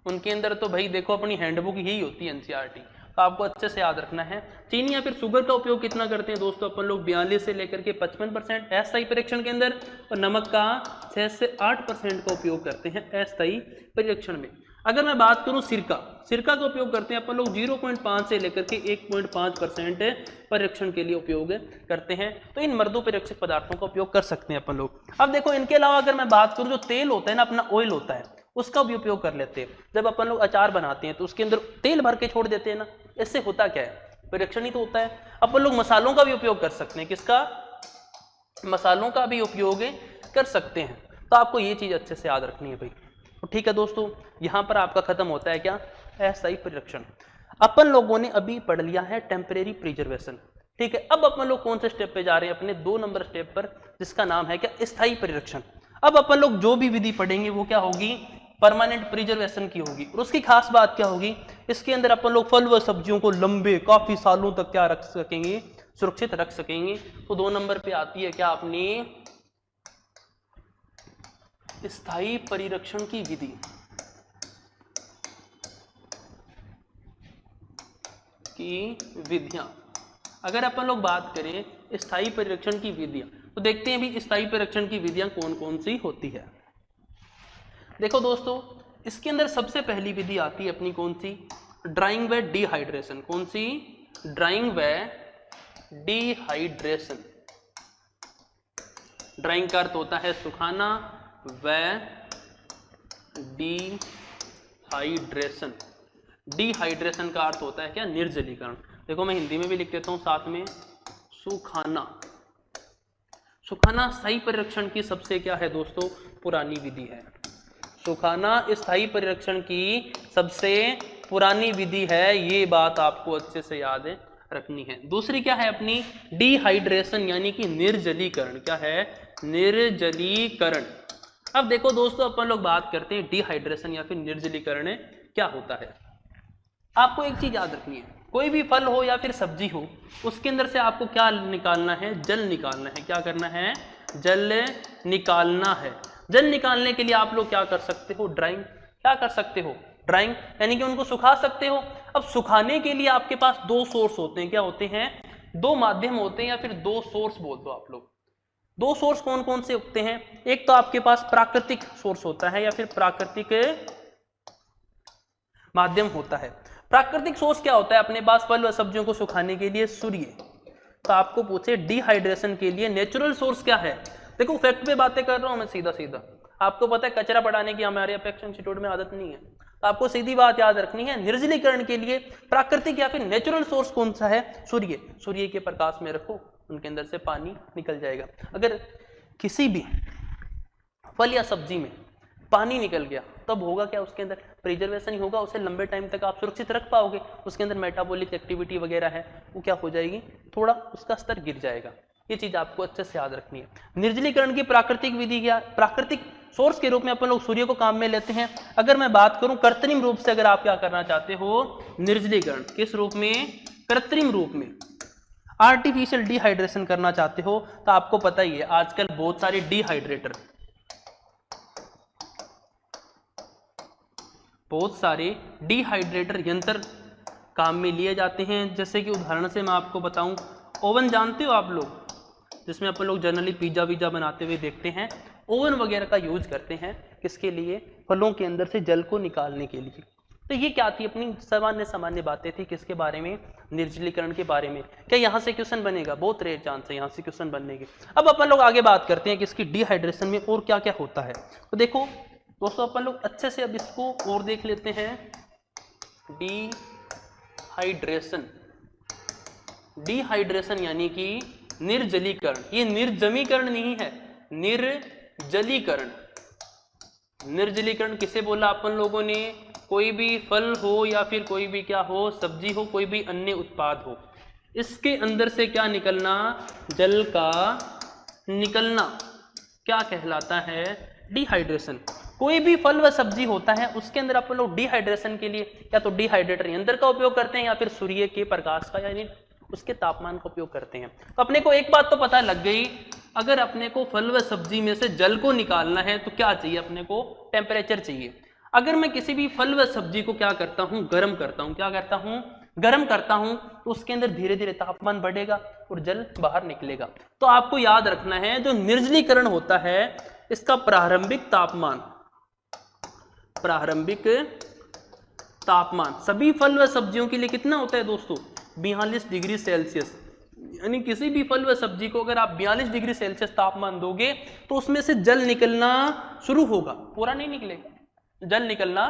उनके अंदर तो भाई देखो अपनी हैंडबुक ही होती है एनसीईआरटी, तो आपको अच्छे से याद रखना है। चीनी या फिर शुगर का उपयोग कितना करते हैं दोस्तों अपन लोग? 42 से लेकर के 55% अस्थायी परीक्षण के अंदर, और नमक का 6 से 8% का उपयोग करते हैं अस्थायी परीक्षण में। अगर मैं बात करूं सिरका, सिरका का उपयोग करते हैं अपन लोग 0.5 से लेकर के 1.5% परीक्षण के लिए उपयोग करते हैं। तो इन मृदु परीक्षक पदार्थों का उपयोग कर सकते हैं अपन लोग। अब देखो इनके अलावा अगर मैं बात करूं, जो तेल होता है ना, अपना ऑयल होता है, उसका भी उपयोग कर लेते हैं। जब अपन लोग अचार बनाते हैं तो उसके अंदर तेल भर के छोड़ देते हैं ना, इससे होता क्या है? परीक्षण ही तो होता है। अपन लोग मसालों का भी उपयोग कर सकते हैं। किसका? मसालों का भी उपयोग कर सकते हैं। तो आपको ये चीज अच्छे से याद रखनी है भाई। तो ठीक है दोस्तों, यहां पर आपका खत्म होता है क्या? अस्थायी परीक्षण। अपन लोगों ने अभी पढ़ लिया है टेम्परेरी प्रिजर्वेशन। ठीक है, अब अपन लोग कौन से स्टेप पे जा रहे हैं? अपने 2 नंबर स्टेप पर, जिसका नाम है क्या? स्थायी परीक्षण। अब अपन लोग जो भी विधि पढ़ेंगे वो क्या होगी? परमानेंट प्रिजर्वेशन की होगी। और उसकी खास बात क्या होगी? इसके अंदर अपन लोग फल व सब्जियों को लंबे काफी सालों तक क्या रख सकेंगे? सुरक्षित रख सकेंगे। तो 2 नंबर पे आती है क्या अपनी? स्थायी परिरक्षण की विधि। विधियां। अगर अपन लोग बात करें स्थायी परिरक्षण की विधियां, तो देखते हैं भी स्थायी परिरक्षण की विधियां कौन कौन सी होती है। देखो दोस्तों, इसके अंदर सबसे पहली विधि आती है अपनी कौन सी? ड्राइंग व डिहाइड्रेशन। कौन सी? ड्राइंग व डिहाइड्रेशन। ड्राइंग का अर्थ होता है सुखाना, व डिहाइड्रेशन। डिहाइड्रेशन का अर्थ होता है क्या? निर्जलीकरण। देखो मैं हिंदी में भी लिख देता हूं साथ में, सुखाना। सुखाना स्थायी परिरक्षण की सबसे क्या है दोस्तों? पुरानी विधि है। सुखाना स्थायी परिरक्षण की सबसे पुरानी विधि है। ये बात आपको अच्छे से याद रखनी है। दूसरी क्या है अपनी? डिहाइड्रेशन यानी कि निर्जलीकरण। क्या है? निर्जलीकरण। अब देखो दोस्तों, अपन लोग बात करते हैं डिहाइड्रेशन या फिर निर्जलीकरण क्या होता है। आपको एक चीज याद रखनी है, कोई भी फल हो या फिर सब्जी हो, उसके अंदर से आपको क्या निकालना है? जल निकालना है। क्या करना है? जल निकालना है। जल निकालने के लिए आप लोग क्या कर सकते हो? ड्राइंग। क्या कर सकते हो? ड्राइंग, यानी कि उनको सुखा सकते हो। अब सुखाने के लिए आपके पास 2 सोर्स होते हैं। क्या होते हैं? 2 माध्यम होते हैं, या फिर 2 सोर्स बोल दो आप लोग। 2 सोर्स कौन कौन से होते हैं? एक तो आपके पास प्राकृतिक सोर्स होता है, या फिर प्राकृतिक माध्यम होता है। प्राकृतिक सोर्स क्या होता है अपने पास फल व सब्जियों को सुखाने के लिए? सूर्य। तो आपको पूछे डिहाइड्रेशन के लिए नेचुरल सोर्स क्या है? देखो फैक्ट पे बातें कर रहा हूं मैं सीधा सीधा। आपको पता है कचरा बढ़ाने की हमारे अपेक्षा इंस्टीट्यूट में आदत नहीं है, तो आपको सीधी बात याद रखनी है। निर्जलीकरण के लिए प्राकृतिक या फिर नेचुरल सोर्स कौन सा है? सूर्य। सूर्य के प्रकाश में रखो, उनके अंदर से पानी निकल जाएगा। अगर किसी भी फल या सब्जी में पानी निकल गया तब होगा क्या? उसके अंदर प्रिजर्वेशन ही होगा, उसे लंबे टाइम तक आप सुरक्षित रख पाओगे। उसके अंदर मेटाबॉलिक एक्टिविटी वगैरह है, वो क्या हो जाएगी? थोड़ा उसका स्तर गिर जाएगा। ये चीज आपको अच्छे से याद रखनी है। निर्जलीकरण की प्राकृतिक विधि क्या? प्राकृतिक सोर्स के रूप में अपन लोग सूर्य को काम में लेते हैं। अगर मैं बात करूं कृत्रिम रूप से, अगर आप क्या करना चाहते हो? निर्जलीकरण किस रूप में? कृत्रिम रूप में, आर्टिफिशियल डिहाइड्रेशन करना चाहते हो, तो आपको पता ही है आजकल बहुत सारे डिहाइड्रेटर, बहुत सारे डिहाइड्रेटर यंत्र काम में लिए जाते हैं। जैसे कि उदाहरण से मैं आपको बताऊं, ओवन जानते हो आप लोग, जिसमें अपन लोग जनरली पिज्जा विज्जा बनाते हुए देखते हैं। ओवन वगैरह का यूज करते हैं किसके लिए? फलों के अंदर से जल को निकालने के लिए। तो ये क्या थी? अपनी सामान्य बातें थी। किसके बारे में? निर्जलीकरण के बारे में। क्या यहाँ से क्वेश्चन बनेगा? बहुत रेयर चांस है यहाँ से क्वेश्चन बनने के। अब अपन लोग आगे बात करते हैं कि इसकी डिहाइड्रेशन में और क्या क्या होता है। तो देखो दोस्तों, अपन लोग अच्छे से अब इसको और देख लेते हैं। डिहाइड्रेशन, डिहाइड्रेशन यानी कि निर्जलीकरण। ये निर्जमीकरण नहीं है, निर्जलीकरण। निर्जलीकरण किसे बोला अपन लोगों ने? कोई भी फल हो या फिर कोई भी क्या हो, सब्जी हो, कोई भी अन्य उत्पाद हो, इसके अंदर से क्या निकलना, जल का निकलना क्या कहलाता है, डिहाइड्रेशन। कोई भी फल व सब्जी होता है उसके अंदर अपन लोग डिहाइड्रेशन के लिए या तो डिहाइड्रेटर यंत्र का उपयोग करते हैं या फिर सूर्य के प्रकाश का यानी उसके तापमान का उपयोग करते हैं। तो अपने को एक बात तो पता लग गई, अगर अपने को फल व सब्जी में से जल को निकालना है तो क्या चाहिए, अपने को टेम्परेचर चाहिए। अगर मैं किसी भी फल व सब्जी को क्या करता हूं, गर्म करता हूं, क्या करता हूं, गर्म करता हूं, तो उसके अंदर धीरे धीरे तापमान बढ़ेगा और जल बाहर निकलेगा। तो आपको याद रखना है जो निर्जलीकरण होता है इसका प्रारंभिक तापमान, प्रारंभिक तापमान सभी फल व सब्जियों के लिए कितना होता है दोस्तों, 42 डिग्री सेल्सियस। यानी किसी भी फल व सब्जी को अगर आप 42 डिग्री सेल्सियस तापमान दोगे तो उसमें से जल निकलना शुरू होगा, पूरा नहीं निकलेगा, जल निकलना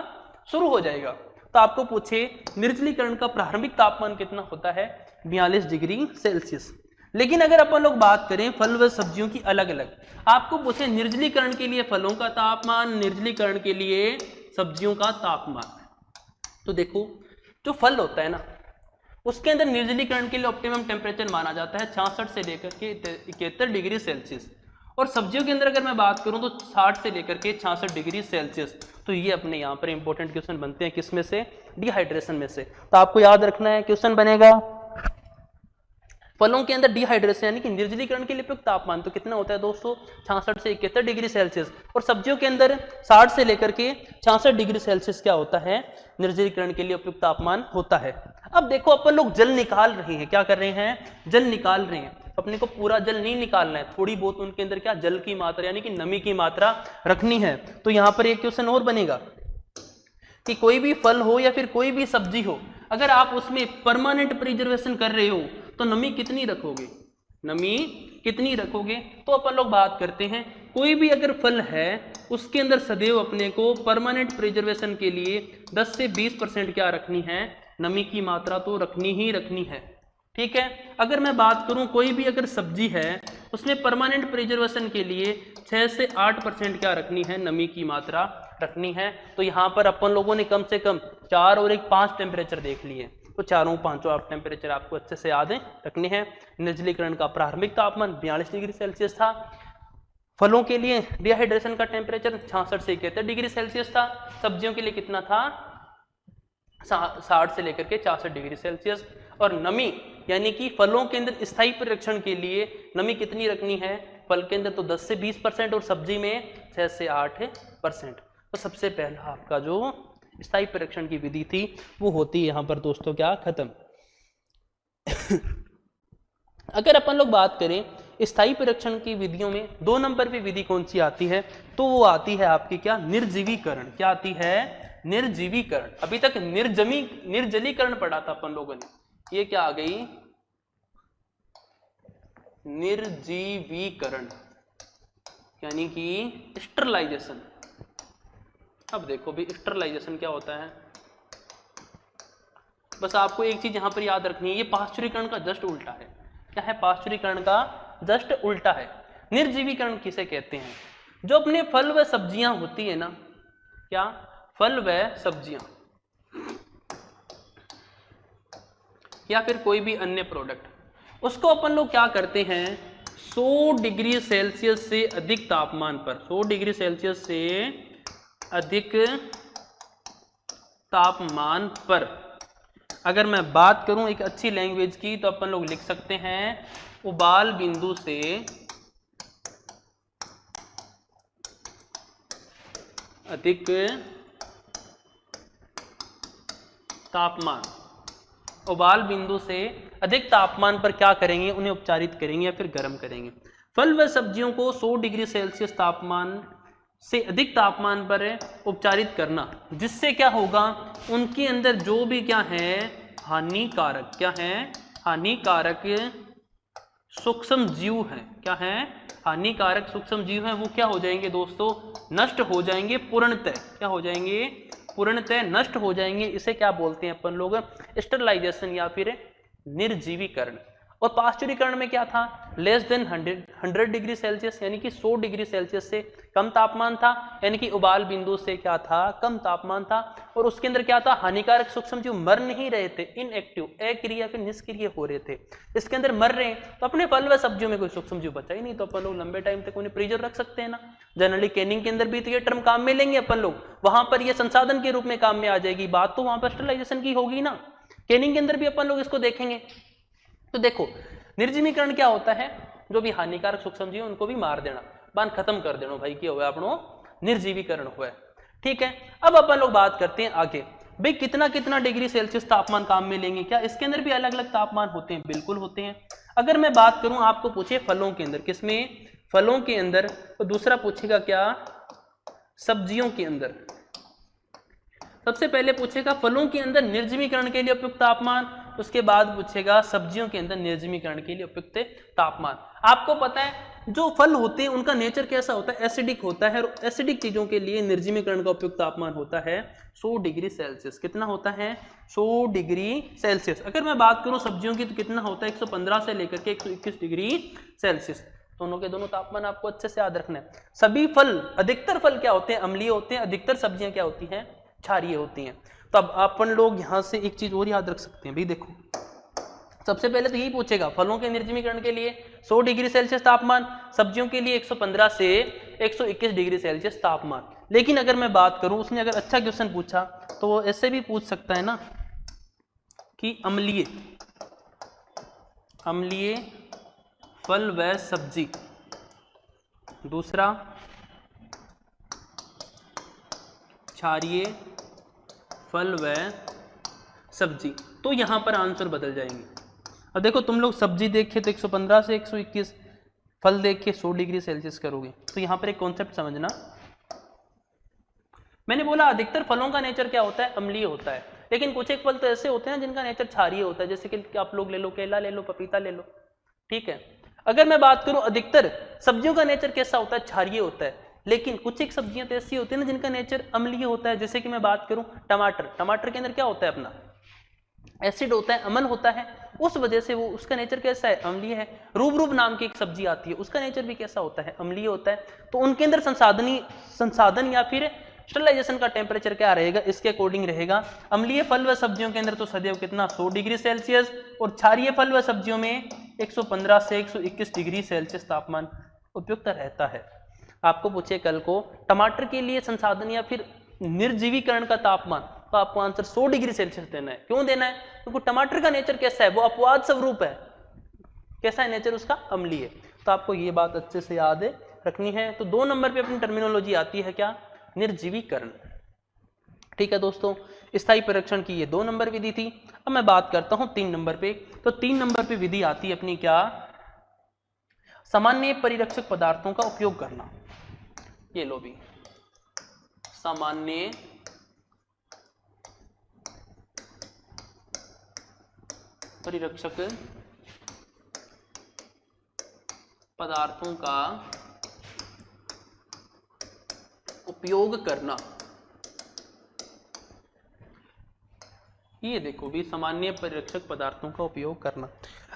शुरू हो जाएगा। तो आपको पूछे निर्जलीकरण का प्रारंभिक तापमान कितना होता है, 42 डिग्री सेल्सियस। लेकिन अगर अपन लोग बात करें फल व सब्जियों की अलग अलग, आपको पूछे निर्जलीकरण के लिए फलों का तापमान, निर्जलीकरण के लिए सब्जियों का तापमान, तो देखो जो फल होता है ना उसके अंदर निर्जलीकरण के लिए ऑप्टिमम टेम्परेचर माना जाता है 66 से लेकर के 71 डिग्री सेल्सियस, और सब्जियों के अंदर अगर मैं बात करूं तो 60 से लेकर के 66 डिग्री सेल्सियस। तो ये अपने यहाँ पर इंपॉर्टेंट क्वेश्चन बनते हैं, किस में से, डिहाइड्रेशन में से। तो आपको याद रखना है क्वेश्चन बनेगा फलों के अंदर डिहाइड्रेशन यानी कि निर्जलीकरण के लिए उपयुक्त तापमान तो कितना होता है दोस्तों, 66 से 71 डिग्री सेल्सियस, और सब्जियों के अंदर 60 से लेकर के 66 डिग्री सेल्सियस क्या होता है, निर्जलीकरण के लिए उपयुक्त तापमान होता है। अब देखो अपन लोग जल निकाल रहे हैं, क्या कर रहे हैं, जल निकाल रहे हैं। अपने को पूरा जल नहीं निकालना है, थोड़ी बहुत उनके अंदर क्या जल की मात्रा यानी कि नमी की मात्रा रखनी है। तो यहां पर एक क्वेश्चन और बनेगा कि कोई भी फल हो या फिर कोई भी सब्जी हो, अगर आप उसमें परमानेंट प्रिजर्वेशन कर रहे हो तो नमी कितनी रखोगे, नमी कितनी रखोगे। तो अपन लोग बात करते हैं कोई भी अगर फल है उसके अंदर सदैव अपने को परमानेंट प्रिजर्वेशन के लिए 10 से 20% क्या रखनी है, नमी की मात्रा तो रखनी ही रखनी है, ठीक है। अगर मैं बात करूं कोई भी अगर सब्जी है उसमें परमानेंट प्रिजर्वेशन के लिए 6 से 8% क्या रखनी है, नमी की मात्रा रखनी है। तो यहां पर अपन लोगों ने कम से कम 4 और 1 5 टेम्परेचर देख लिए, तो चारों पांचों आप टेम्परेचर आपको अच्छे से याद रखने हैं। निर्जलीकरण का प्रारंभिक तापमान 42 डिग्री सेल्सियस था, फलों के लिए डिहाइड्रेशन का टेम्परेचर 66 से 71 डिग्री सेल्सियस था, सब्जियों के लिए कितना था 60 से लेकर के 66 डिग्री सेल्सियस, और नमी यानी कि फलों के अंदर स्थायी परिरक्षण के लिए नमी कितनी रखनी है, फल के अंदर तो 10 से 20% और सब्जी में 6 से 8%। तो सबसे पहला आपका जो स्थायी परिरक्षण की विधि थी वो होती है यहां पर दोस्तों क्या, खत्म। अगर अपन लोग बात करें स्थायी परिरक्षण की विधियों में 2 नंबर की विधि कौन सी आती है, तो वो आती है आपकी क्या, निर्जीवीकरण। क्या आती है, निर्जीवीकरण। अभी तक निर्जलीकरण पढ़ा था अपन लोगों ने, ये क्या आ गई, निर्जीवीकरण यानी कि स्टरलाइजेशन। अब देखो भी स्टरलाइजेशन क्या होता है, बस आपको एक चीज यहां पर याद रखनी है, ये पाश्चुरीकरण का जस्ट उल्टा है। क्या है, पाश्चुरीकरण का जस्ट उल्टा है। निर्जीवीकरण किसे कहते हैं, जो अपने फल व सब्जियां होती है ना, क्या, फल व सब्जियां या फिर कोई भी अन्य प्रोडक्ट, उसको अपन लोग क्या करते हैं 100 डिग्री सेल्सियस से अधिक तापमान पर, 100 डिग्री सेल्सियस से अधिक तापमान पर, अगर मैं बात करूं एक अच्छी लैंग्वेज की तो अपन लोग लिख सकते हैं उबाल बिंदु से अधिक तापमान, उबाल बिंदु से अधिक तापमान पर क्या करेंगे, उन्हें उपचारित करेंगे या फिर गर्म करेंगे। फल व सब्जियों को 100 डिग्री सेल्सियस तापमान से अधिक तापमान पर उपचारित करना, जिससे क्या होगा, उनके अंदर जो भी क्या है हानिकारक, क्या है, हानिकारक सूक्ष्म जीव हैं, क्या है, हानिकारक सूक्ष्म जीव हैं, वो क्या हो जाएंगे दोस्तों, नष्ट हो जाएंगे पूर्णतः। क्या हो जाएंगे, पूर्णतः नष्ट हो जाएंगे। इसे क्या बोलते हैं अपन लोग, स्टरलाइजेशन या फिर निर्जीवीकरण। और पाश्चुरीकरण में क्या था, लेस देन 100 डिग्री सेल्सियस, यानी कि 100 डिग्री सेल्सियस से कम तापमान था, यानी कि उबाल बिंदु से क्या था, कम तापमान था। और उसके अंदर क्या था, हानिकारक सूक्ष्मजीव मर नहीं रहे थे, इनएक्टिव, अक्रिय फिर निष्क्रिय हो रहे थे। इसके अंदर मर रहे हैं तो अपने फल व सब्जियों में कोई सूक्ष्मजीव बचा ही नहीं, तो अपन लोग लंबे टाइम तक उन्हें प्रिजर्व रख सकते हैं ना। जनरली कैनिंग के अंदर भी तो ये टर्म काम में लेंगे अपन लोग, वहां पर ये संसाधन के रूप में काम में आ जाएगी। बात तो वहां पर स्टरलाइजेशन की होगी ना, कैनिंग के अंदर भी अपन लोग इसको देखेंगे। तो देखो निर्जीवीकरण क्या होता है, जो भी हानिकारक सूक्ष्मजीव उनको भी मार देना, बान खत्म कर देना भाई, क्या हुआ अपनो निर्जीवीकरण हुआ। ठीक है, अब अपन लोग बात करते हैं आगे, भाई कितना कितना डिग्री सेल्सियस तापमान काम में लेंगे, क्या इसके अंदर भी अलग अलग तापमान होते हैं, बिल्कुल होते हैं। अगर मैं बात करूं, आपको पूछे फलों के अंदर, किसमें, फलों के अंदर, तो दूसरा पूछेगा क्या, सब्जियों के अंदर। सबसे पहले पूछेगा फलों के अंदर निर्जमीकरण के लिए उपयुक्त तापमान, उसके बाद पूछेगा सब्जियों के अंदर निर्जमीकरण के लिए उपयुक्त तापमान। आपको पता है जो फल होते हैं उनका नेचर कैसा होता है, एसिडिक होता है, और एसिडिक चीजों के लिए निर्जमीकरण का उपयुक्त तापमान होता है 100 डिग्री सेल्सियस। कितना होता है, 100 डिग्री सेल्सियस। अगर मैं बात करूं सब्जियों की तो कितना होता है, 115 से लेकर के 121 डिग्री सेल्सियस। दोनों के दोनों तापमान आपको अच्छे से याद रखना है। सभी फल, अधिकतर फल क्या होते हैं, अम्लीय होते हैं, अधिकतर सब्जियां क्या होती हैं, क्षारीय होती हैं। तो अब अपन लोग यहां से एक चीज और याद रख सकते हैं भाई, देखो सबसे पहले तो यही पूछेगा फलों के निर्जमीकरण के लिए 100 डिग्री सेल्सियस तापमान, सब्जियों के लिए 115 से 121 डिग्री सेल्सियस तापमान। लेकिन अगर मैं बात करूं, उसने अगर अच्छा क्वेश्चन पूछा तो वो ऐसे भी पूछ सकता है ना कि अम्लीय फल व सब्जी, दूसरा क्षारीय फल व सब्जी, तो यहां पर आंसर बदल जाएंगे। अब देखो तुम लोग सब्जी देखे तो 115 से 121, फल देख के 100 डिग्री सेल्सियस करोगे, तो यहां पर एक कॉन्सेप्ट समझना, मैंने बोला अधिकतर फलों का नेचर क्या होता है, अम्लीय होता है, लेकिन कुछ एक फल तो ऐसे होते हैं जिनका नेचर क्षारीय होता है, जैसे कि आप लोग ले लो, केला ले लो, पपीता ले लो। ठीक है, अगर मैं बात करूं अधिकतर सब्जियों का नेचर कैसा होता है, क्षारीय होता है, लेकिन कुछ एक सब्जियां तो ऐसी होती है ना जिनका नेचर अम्लीय होता है। जैसे कि मैं बात करूं टमाटर के अंदर क्या होता है अपना, एसिड होता है, अम्ल होता है, उस वजह से वो, उसका नेचर कैसा है, अम्लीय है। रूब नाम की एक सब्जी आती है, उसका नेचर भी कैसा होता है, अम्लीय होता है। तो उनके अंदर संसाधन या फिर स्टरलाइजेशन का टेम्परेचर क्या रहेगा, इसके अकॉर्डिंग रहेगा। अम्लीय फल व सब्जियों के अंदर तो सदैव कितना, 100 डिग्री सेल्सियस, और क्षारीय फल व सब्जियों में 115 से 121 डिग्री सेल्सियस तापमान उपयुक्त रहता है। आपको पूछे कल को टमाटर के लिए संसाधन या फिर निर्जीवीकरण का तापमान, तो आपको आंसर 100 डिग्री सेल्सियस देना है। क्यों देना है, क्योंकि टमाटर का नेचर कैसा है, वो अपवाद स्वरूप है, कैसा है नेचर उसका, अम्लीय। तो आपको ये बात अच्छे से याद रखनी है। तो 2 नंबर पे अपनी टर्मिनोलॉजी आती है क्या, निर्जीवीकरण। ठीक है दोस्तों, स्थायी परीक्षण की ये 2 नंबर विधि थी। अब मैं बात करता हूं 3 नंबर पे। तो 3 नंबर पे विधि आती है अपनी क्या, सामान्य परिरक्षक पदार्थों का उपयोग करना। ये लो भी, सामान्य परिरक्षक पदार्थों का उपयोग करना। ये देखो भी, सामान्य परिरक्षक पदार्थों का उपयोग करना।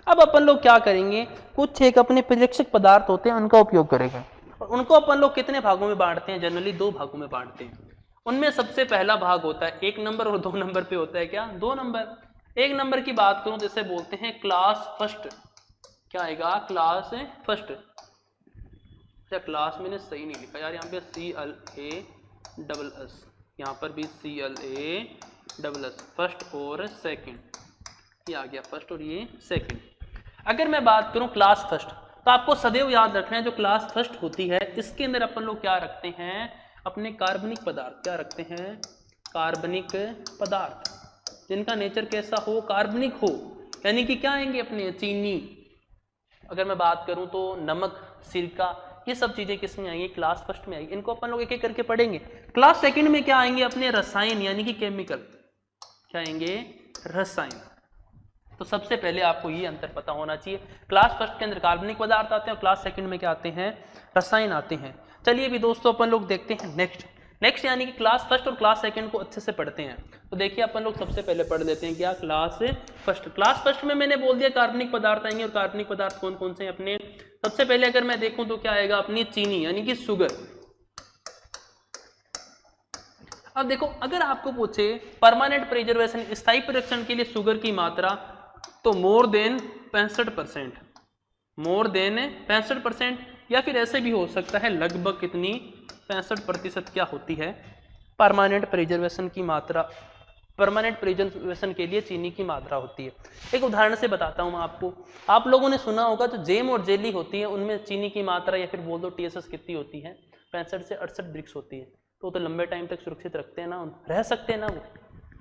अब अपन लोग क्या करेंगे, कुछ एक अपने परिरक्षक पदार्थ होते हैं उनका उपयोग करेंगे, और उनको अपन लोग कितने भागों में बांटते हैं, जनरली 2 भागों में बांटते हैं। उनमें सबसे पहला भाग होता है 1 नंबर, और 2 नंबर पे होता है क्या, 2 नंबर। 1 नंबर की बात करूं तो इसे बोलते हैं क्लास फर्स्ट। क्या आएगा, क्लास फर्स्ट। अच्छा, क्लास मैंने सही नहीं लिखा यार, यहाँ पे CLASS, यहाँ पर भी CLASS, फर्स्ट और सेकंड, ये आ गया फर्स्ट और ये सेकंड। अगर मैं बात करूं क्लास फर्स्ट, तो आपको सदैव याद रखना है जो क्लास फर्स्ट होती है इसके अंदर अपन लोग क्या रखते हैं, अपने कार्बनिक पदार्थ। क्या रखते हैं, कार्बनिक पदार्थ, जिनका नेचर कैसा हो, कार्बनिक हो, यानी कि क्या आएंगे अपने, चीनी। अगर मैं बात करूं तो नमक, सिरका, ये सब चीजें किस में आएंगी, क्लास फर्स्ट में आएंगी। इनको अपन लोग एक एक करके पढ़ेंगे। क्लास सेकंड में क्या आएंगे, अपने रसायन यानी कि केमिकल। क्या आएंगे, रसायन। तो सबसे पहले आपको ये अंतर पता होना चाहिए, क्लास फर्स्ट के अंदर कार्बनिक पदार्थ आते हैं और क्लास सेकंड में क्या आते हैं, रसायन आते हैं। चलिए भी दोस्तों अपन लोग देखते हैं नेक्स्ट, नेक्स्ट यानी कि क्लास फर्स्ट और क्लास सेकंड को अच्छे से पढ़ते हैं। तो देखिए अपन लोग सबसे पहले पढ़ लेते हैं क्या, क्लास फर्स्ट। क्लास फर्स्ट में मैंने बोल दिया कार्बनिक पदार्थ आएंगे, और कार्बनिक पदार्थ कौन कौन से हैं अपने। सबसे पहले अगर मैं देखूं तो क्या आएगा अपनी चीनी यानी कि शुगर। अब देखो अगर आपको पूछे परमानेंट प्रिजर्वेशन स्थायी परीक्षण के लिए शुगर की मात्रा, तो मोर देन 65%, मोर देन 65%, या फिर ऐसे भी हो सकता है लगभग कितनी 65% क्या होती है परमानेंट प्रिजर्वेशन की मात्रा, परमानेंट प्रिजर्वेशन के लिए चीनी की मात्रा होती है। एक उदाहरण से बताता हूं मैं आपको। आप लोगों ने सुना होगा जो जेम और जेली होती है उनमें चीनी की मात्रा या फिर बोल दो टीएसएस कितनी होती है, 65 से 68 ब्रिक्स होती है। तो लंबे टाइम तक सुरक्षित रखते हैं ना, रह सकते हैं ना वो,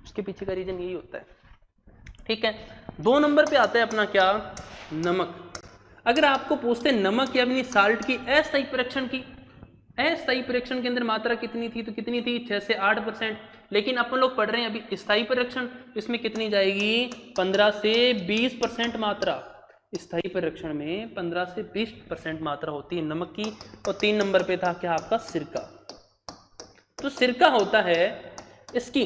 उसके पीछे का रीजन यही होता है। ठीक है, 2 नंबर पे आता है अपना क्या, नमक। अगर आपको पूछते हैं नमक या अपनी साल्ट की अस्थायी परीक्षण की, अस्थायी परीक्षण के अंदर मात्रा कितनी थी, तो कितनी थी 6 से 8%। लेकिन अपन लोग पढ़ रहे हैं अभी स्थायी परीक्षण, इसमें कितनी जाएगी 15 से 20% मात्रा। स्थायी परीक्षण में 15 से 20% मात्रा होती है नमक की। और 3 नंबर पे था क्या आपका सिरका। तो सिरका होता है, इसकी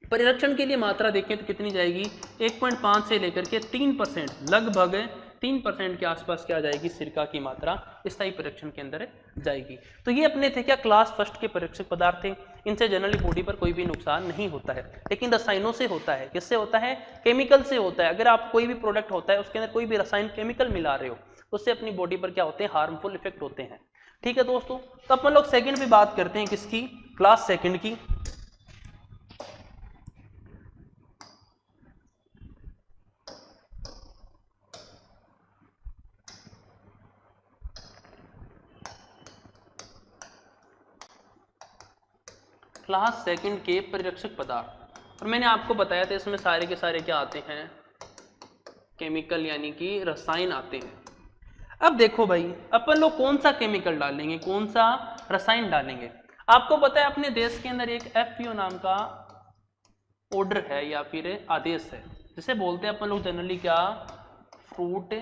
परिरक्षण के लिए मात्रा देखें तो कितनी जाएगी 1.5 से लेकर के 3%, लगभग 3% के आसपास क्या जाएगी सिरका की मात्रा स्थायी परीक्षण के अंदर जाएगी। तो ये अपने थे क्या क्लास फर्स्ट के परीक्षक पदार्थ थे। इनसे जनरली बॉडी पर कोई भी नुकसान नहीं होता है, लेकिन रसायनों से होता है। किससे होता है, केमिकल से होता है। अगर आप कोई भी प्रोडक्ट होता है उसके अंदर कोई भी रसायन केमिकल मिला रहे हो, उससे अपनी बॉडी पर क्या होते हैं, हार्मफुल इफेक्ट होते हैं। ठीक है दोस्तों, तो अपन लोग सेकंड पे बात करते हैं किसकी, क्लास सेकंड की। क्लास सेकंड के परिरक्षक पदार्थ, और मैंने आपको बताया था इसमें सारे के सारे क्या आते हैं, केमिकल यानी कि रसायन आते हैं। अब देखो भाई अपन लोग कौन सा केमिकल डालेंगे, कौन सा रसायन डालेंगे। आपको पता है अपने देश के अंदर एक FPO नाम का ऑर्डर है या फिर आदेश है, जिसे बोलते हैं अपन लोग जनरली क्या, फ्रूट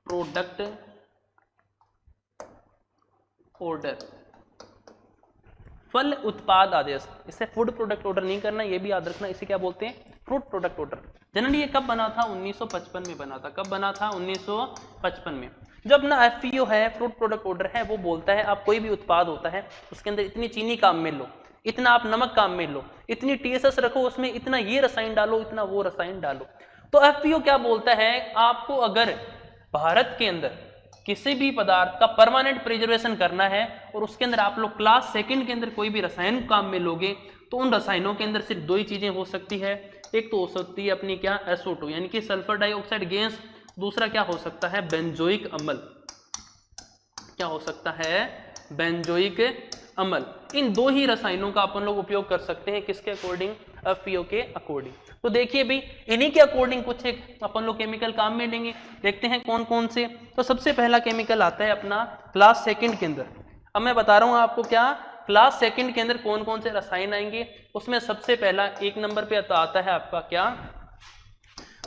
प्रोडक्ट ऑर्डर, फल उत्पाद आदेश। इसे फूड प्रोडक्ट ऑर्डर नहीं करना, ये भी याद रखना, इसे क्या बोलते हैं, फ्रूट प्रोडक्ट ऑर्डर। जनरली ये कब बना था, 1955 में बना था। कब बना था, 1955 में। जो अपना FPO है, फ्रूट प्रोडक्ट ऑर्डर है, वो बोलता है आप कोई भी उत्पाद होता है उसके अंदर इतनी चीनी काम में लो, इतना आप नमक काम में लो, इतनी TSS रखो, उसमें इतना ये रसायन डालो, इतना वो रसायन डालो। तो FPO क्या बोलता है, आपको अगर भारत के अंदर किसी भी पदार्थ का परमानेंट प्रिजर्वेशन करना है और उसके अंदर आप लोग क्लास सेकंड के अंदर कोई भी रसायन काम में लोगे, तो उन रसायनों के अंदर सिर्फ 2 ही चीजें हो सकती है। एक तो हो सकती है अपनी क्या, SO2 यानी कि सल्फर डाइऑक्साइड गैस। दूसरा क्या हो सकता है, बेंजोइक अम्ल। क्या हो सकता है, बेंजोइक अम्ल। इन 2 ही रसायनों का अपन लोग उपयोग कर सकते हैं, किसके अकॉर्डिंग, FPO के अकॉर्डिंग। तो देखिए भाई इन्हीं के अकॉर्डिंग कुछ एक अपन लोग केमिकल काम में लेंगे, देखते हैं कौन कौन से। तो सबसे पहला केमिकल आता है अपना क्लास सेकंड के अंदर। अब मैं बता रहा हूं आपको क्या, क्लास सेकंड के अंदर कौन कौन से रसायन आएंगे। उसमें सबसे पहला 1 नंबर पे आता है आपका क्या,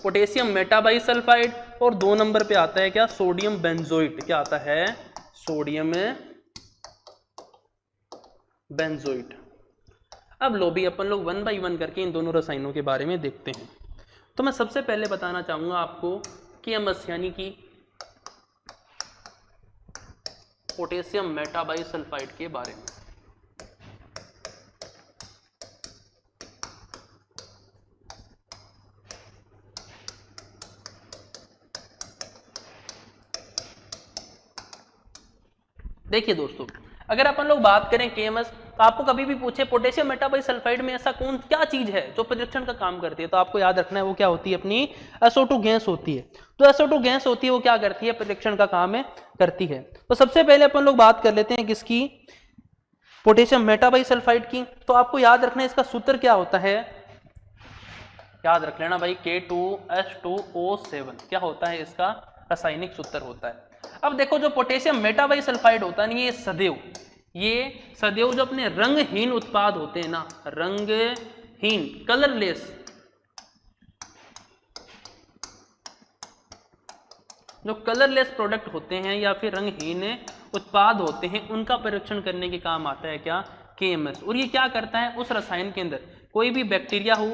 पोटेशियम मेटाबाइसल्फाइड, और 2 नंबर पे आता है क्या, सोडियम बेंजोइट। क्या आता है, सोडियम बेंजोइट। अब लो भी अपन लोग 1 बाई 1 करके इन दोनों रसायनों के बारे में देखते हैं। तो मैं सबसे पहले बताना चाहूंगा आपको कि एमएस यानी कि पोटेशियम मेटाबाइसल्फाइड के बारे में। देखिए दोस्तों, अगर अपन लोग बात करें केएमएस, तो आपको कभी भी पूछे पोटेशियम मेटाबाइसल्फाइड में ऐसा कौन क्या चीज है जो परीक्षण का काम करती है, तो आपको याद रखना है वो क्या होती है, अपनी SO2 गैस होती है। तो SO2 गैस होती है, वो क्या करती है, परीक्षण का काम करती है। तो सबसे पहले अपन लोग बात कर लेते हैं किसकी, पोटेशियम मेटाबाइसल्फाइड की। तो आपको याद रखना है इसका सूत्र क्या होता है, याद रख लेना भाई, K2H2O7 क्या होता है, इसका रासायनिक सूत्र होता है। अब देखो जो पोटेशियम मेटाबाइसल्फाइड होता है ना, ये सदैव जो अपने रंगहीन उत्पाद होते हैं ना, रंगहीन कलरलेस, जो कलरलेस प्रोडक्ट होते हैं या फिर रंगहीन उत्पाद होते हैं उनका परीक्षण करने के काम आता है क्या, केएमएस। और ये क्या करता है, उस रसायन के अंदर कोई भी बैक्टीरिया हो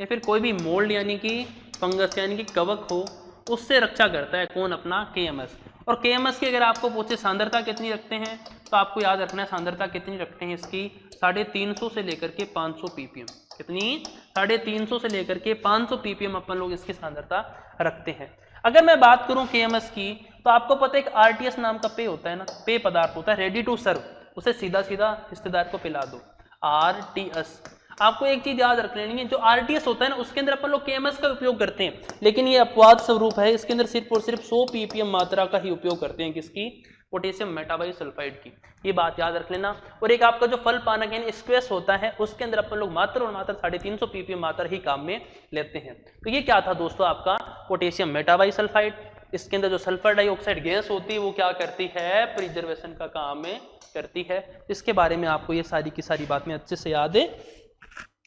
या फिर कोई भी मोल्ड यानी कि फंगस यानी कि कवक हो, उससे रक्षा करता है कौन, अपना केएमएस। और केएमएस की अगर आपको पूछे सांद्रता कितनी रखते हैं, तो आपको याद रखना है सांद्रता कितनी रखते हैं इसकी, 350 से लेकर के 500 ppm। कितनी, 350 से लेकर के 500 ppm अपन लोग इसकी सांद्रता रखते हैं। अगर मैं बात करूं केएमएस की, तो आपको पता है एक आरटीएस नाम का पेय होता है ना, पेय पदार्थ होता है, रेडी टू सर्व, उसे सीधा सीधा रिश्तेदार को पिला दो, आरटीएस। आपको एक चीज याद रख लेनी है, जो आरटीएस होता है ना उसके अंदर अपन लोग केएमएस का उपयोग करते हैं, लेकिन ये अपवाद स्वरूप है, इसके अंदर सिर्फ और सिर्फ 100 ppm मात्रा का ही उपयोग करते हैं, किसकी, पोटेशियम मेटाबाइसल्फाइड की। ये बात याद रख लेना। और एक आपका जो फल पानक यानी स्क्वैश होता है, उसके अंदर अपन लोग मात्र और मात्र 350 ppm मात्रा ही काम में लेते हैं। तो ये क्या था दोस्तों आपका पोटेशियम मेटाबाइसल्फाइड। इसके अंदर जो सल्फर डाइऑक्साइड गैस होती है वो क्या करती है, प्रिजर्वेशन का काम में करती है। इसके बारे में आपको ये सारी की सारी बातें अच्छे से याद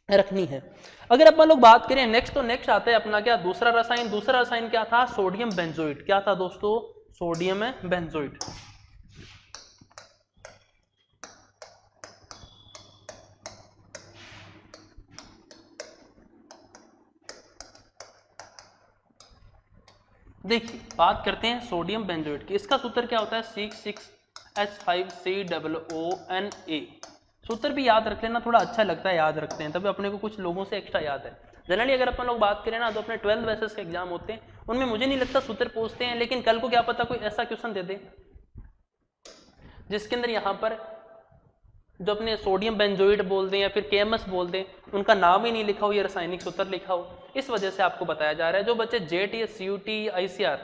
रखनी है। अगर अपन लोग बात करें नेक्स्ट, तो नेक्स्ट आता है अपना क्या, दूसरा रसायन। दूसरा रसायन क्या था, सोडियम बेंजोइट। क्या था दोस्तों, सोडियम बेंजोइट। देखिए बात करते हैं सोडियम बेंजोइट की। इसका सूत्र क्या होता है, 6,6H5COONA। सूत्र भी याद रख लेना, थोड़ा अच्छा लगता है याद रखते हैं, तभी अपने को कुछ लोगों से एक्स्ट्रा याद है। जनरली अगर अपन लोग बात करें ना, तो अपने 12 बेसिस के एग्जाम होते हैं, उनमें मुझे नहीं लगता सूत्र पूछते हैं, लेकिन कल को क्या पता कोई ऐसा क्वेश्चन दे दे जिसके अंदर यहाँ पर जो अपने सोडियम बेंजोइट बोल दें या फिर केएमएस बोल दें, उनका नाम ही नहीं लिखा हो, ये रासायनिक सूत्र लिखा हो। इस वजह से आपको बताया जा रहा है, जो बच्चे जेट या सीयूटी आईसीआर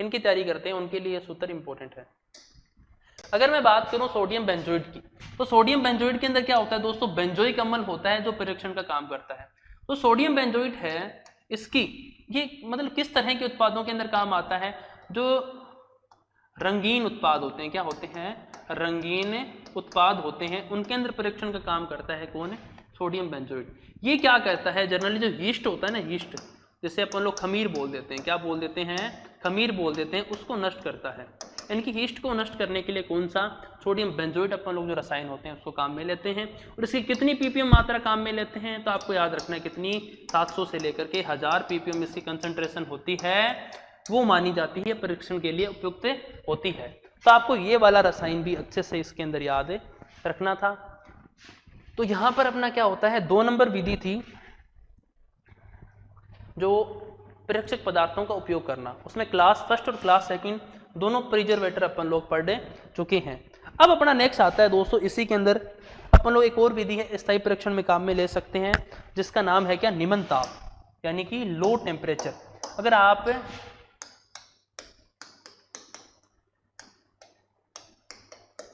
इनकी तैयारी करते हैं उनके लिए सूत्र इंपॉर्टेंट है। अगर मैं बात करूं सोडियम बेंजोइट की, तो सोडियम बेंजोइट के अंदर क्या होता है दोस्तों, बेंजोइक अम्ल होता है जो परीक्षण का काम करता है। तो सोडियम बेंजोइट है, इसकी ये मतलब किस तरह के उत्पादों के अंदर काम आता है, जो रंगीन उत्पाद होते हैं, क्या होते हैं, रंगीन उत्पाद होते हैं, उनके अंदर परीक्षण का काम करता है कौन, सोडियम बेंजोइट। ये क्या करता है, जनरली जो यीस्ट होता है ना, यीस्ट जिसे अपन लोग खमीर बोल देते हैं, क्या बोल देते हैं, खमीर बोल देते हैं, उसको नष्ट करता है। इनकी यीस्ट को नष्ट करने के लिए कौन सा, सोडियम बेंजोइट अपन लोग जो रसायन होते हैं उसको काम में लेते हैं। और इसकी कितनी ppm मात्रा काम में लेते हैं, तो आपको याद रखना है कितनी, 700 से लेकर के 1000 ppm इसकी कंसंट्रेशन होती है, वो मानी जाती है, परीक्षण के लिए उपयुक्त होती है। तो आपको ये वाला रसायन भी अच्छे से इसके अंदर याद रखना था। तो यहां पर अपना क्या होता है, 2 नंबर विधि थी जो परीक्षक पदार्थों का उपयोग करना, उसमें क्लास फर्स्ट और क्लास सेकंड दोनों प्रिजर्वेटर अपन लोग पढ़ चुके हैं। अब अपना नेक्स्ट आता है दोस्तों, इसी के अंदर अपन लोग एक और विधि है स्थायी परीक्षण में काम में ले सकते हैं, जिसका नाम है क्या, निम्न ताप यानी कि लो टेम्परेचर। अगर आप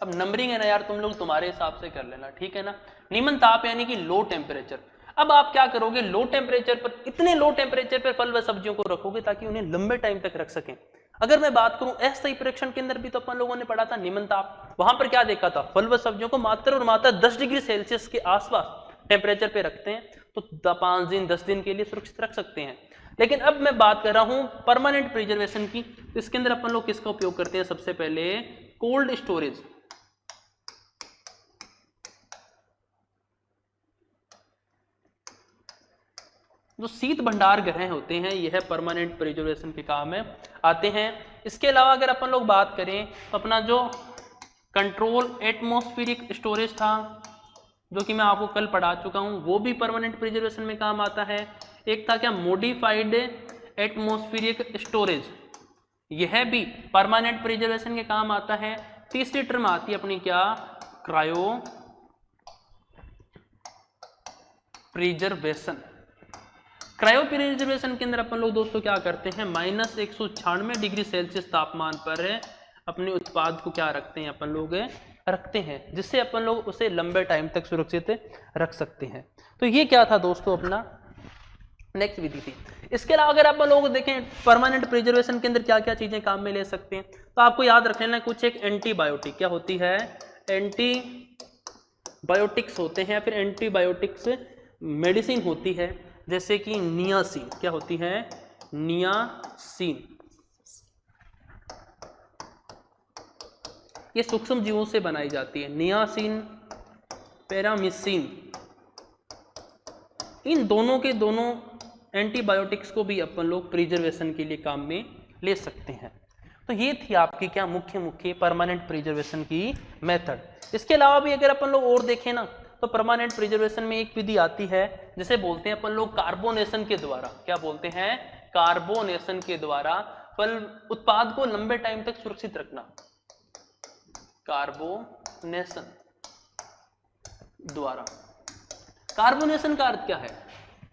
अब नंबरिंग है ना यार, तुम लोग तुम्हारे हिसाब से कर लेना, ठीक है ना। निम्न ताप यानी कि लो टेम्परेचर। अब आप क्या करोगे, लो टेम्परेचर पर, इतने लो टेम्परेचर पर फल व सब्जियों को रखोगे ताकि उन्हें लंबे टाइम तक रख सकें। अगर मैं बात करूं अस्थायी परीक्षण के अंदर भी तो अपन लोगों ने पढ़ा था निम्न ताप, वहां पर क्या देखा था, फल व सब्जियों को मात्र और मात्र 10 डिग्री सेल्सियस के आसपास टेम्परेचर पे रखते हैं, तो 5 दिन 10 दिन के लिए सुरक्षित रख सकते हैं। लेकिन अब मैं बात कर रहा हूं परमानेंट प्रिजर्वेशन की, तो इसके अंदर अपन लोग किसका उपयोग करते हैं, सबसे पहले कोल्ड स्टोरेज। जो शीत भंडार गृह होते हैं, यह परमानेंट प्रिजर्वेशन के काम में आते हैं। इसके अलावा अगर अपन लोग बात करें तो अपना जो कंट्रोल एटमॉस्फेरिक स्टोरेज था, जो कि मैं आपको कल पढ़ा चुका हूं, वो भी परमानेंट प्रिजर्वेशन में काम आता है। एक था क्या, मॉडिफाइड एटमॉस्फेरिक स्टोरेज, यह भी परमानेंट प्रिजर्वेशन के काम आता है। तीसरी टर्म आती है अपनी क्या, क्रायो प्रिजर्वेशन। क्रायो प्रिजर्वेशन के अंदर अपन लोग दोस्तों क्या करते हैं, -196 डिग्री सेल्सियस तापमान पर अपने उत्पाद को क्या रखते हैं, अपन लोग रखते हैं, जिससे अपन लोग उसे लंबे टाइम तक सुरक्षित रख सकते हैं। तो ये क्या था दोस्तों अपना नेक्स्ट विधि थी। इसके अलावा अगर अपन लोग देखें परमानेंट प्रिजर्वेशन के अंदर क्या क्या चीजें काम में ले सकते हैं, तो आपको याद रख लेना कुछ, एक एंटीबायोटिक, क्या होती है, एंटीबायोटिक्स होते हैं, फिर एंटीबायोटिक्स मेडिसिन होती है, जैसे कि नियासिन, क्या होती है, नियासिन। ये सूक्ष्म जीवों से बनाई जाती है, नियासिन, पैरामिसिन। इन दोनों के दोनों एंटीबायोटिक्स को भी अपन लोग प्रिजर्वेशन के लिए काम में ले सकते हैं। तो ये थी आपकी क्या मुख्य परमानेंट प्रिजर्वेशन की मेथड। इसके अलावा भी अगर अपन लोग और देखें ना, तो परमानेंट प्रिजर्वेशन में एक विधि आती है जिसे बोलते हैं अपन लोग कार्बोनेशन के द्वारा। क्या बोलते हैं? कार्बोनेशन के द्वारा फल उत्पाद को लंबे टाइम तक सुरक्षित रखना। कार्बोनेशन द्वारा। कार्बोनेशन का अर्थ क्या है?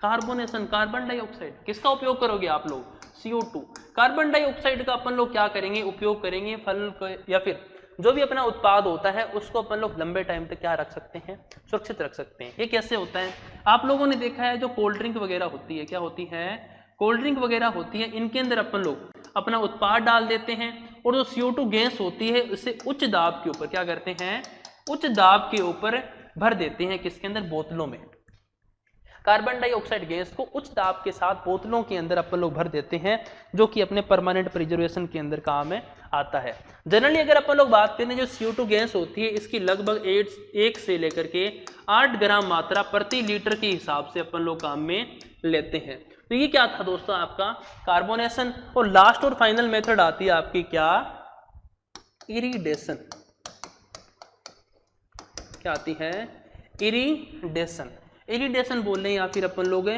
Carbonation, carbon dioxide. किसका उपयोग करोगे आप लोग? CO2। कार्बन डाइऑक्साइड का अपन लोग क्या करेंगे? उपयोग करेंगे फल या फिर जो भी अपना उत्पाद होता है उसको अपन लोग लंबे टाइम तक क्या रख सकते हैं? सुरक्षित रख सकते हैं। ये कैसे होता है? आप लोगों ने देखा है जो कोल्ड ड्रिंक वगैरह होती है, क्या होती है? कोल्ड ड्रिंक वगैरह होती है, इनके अंदर अपन लोग अपना उत्पाद डाल देते हैं और जो CO2 गैस होती है उसे उच्च दाब के ऊपर क्या करते हैं? उच्च दाब के ऊपर भर देते हैं। किसके अंदर? बोतलों में। कार्बन डाइऑक्साइड गैस को उच्च दाब के साथ बोतलों के अंदर अपन लोग भर देते हैं, जो कि अपने परमानेंट प्रिजर्वेशन के अंदर काम में आता है। जनरली अगर अपन लोग बात करें, जो CO2 गैस होती है इसकी लगभग 1 से लेकर के 8 ग्राम मात्रा प्रति लीटर के हिसाब से अपन लोग काम में लेते हैं। तो ये क्या था दोस्तों आपका कार्बोनेशन। और लास्ट और फाइनल मेथड आती है आपकी क्या? इरिडेशन। क्या आती है? इरिडेशन। इरिडेशन बोल रहे हैं या फिर अपन लोग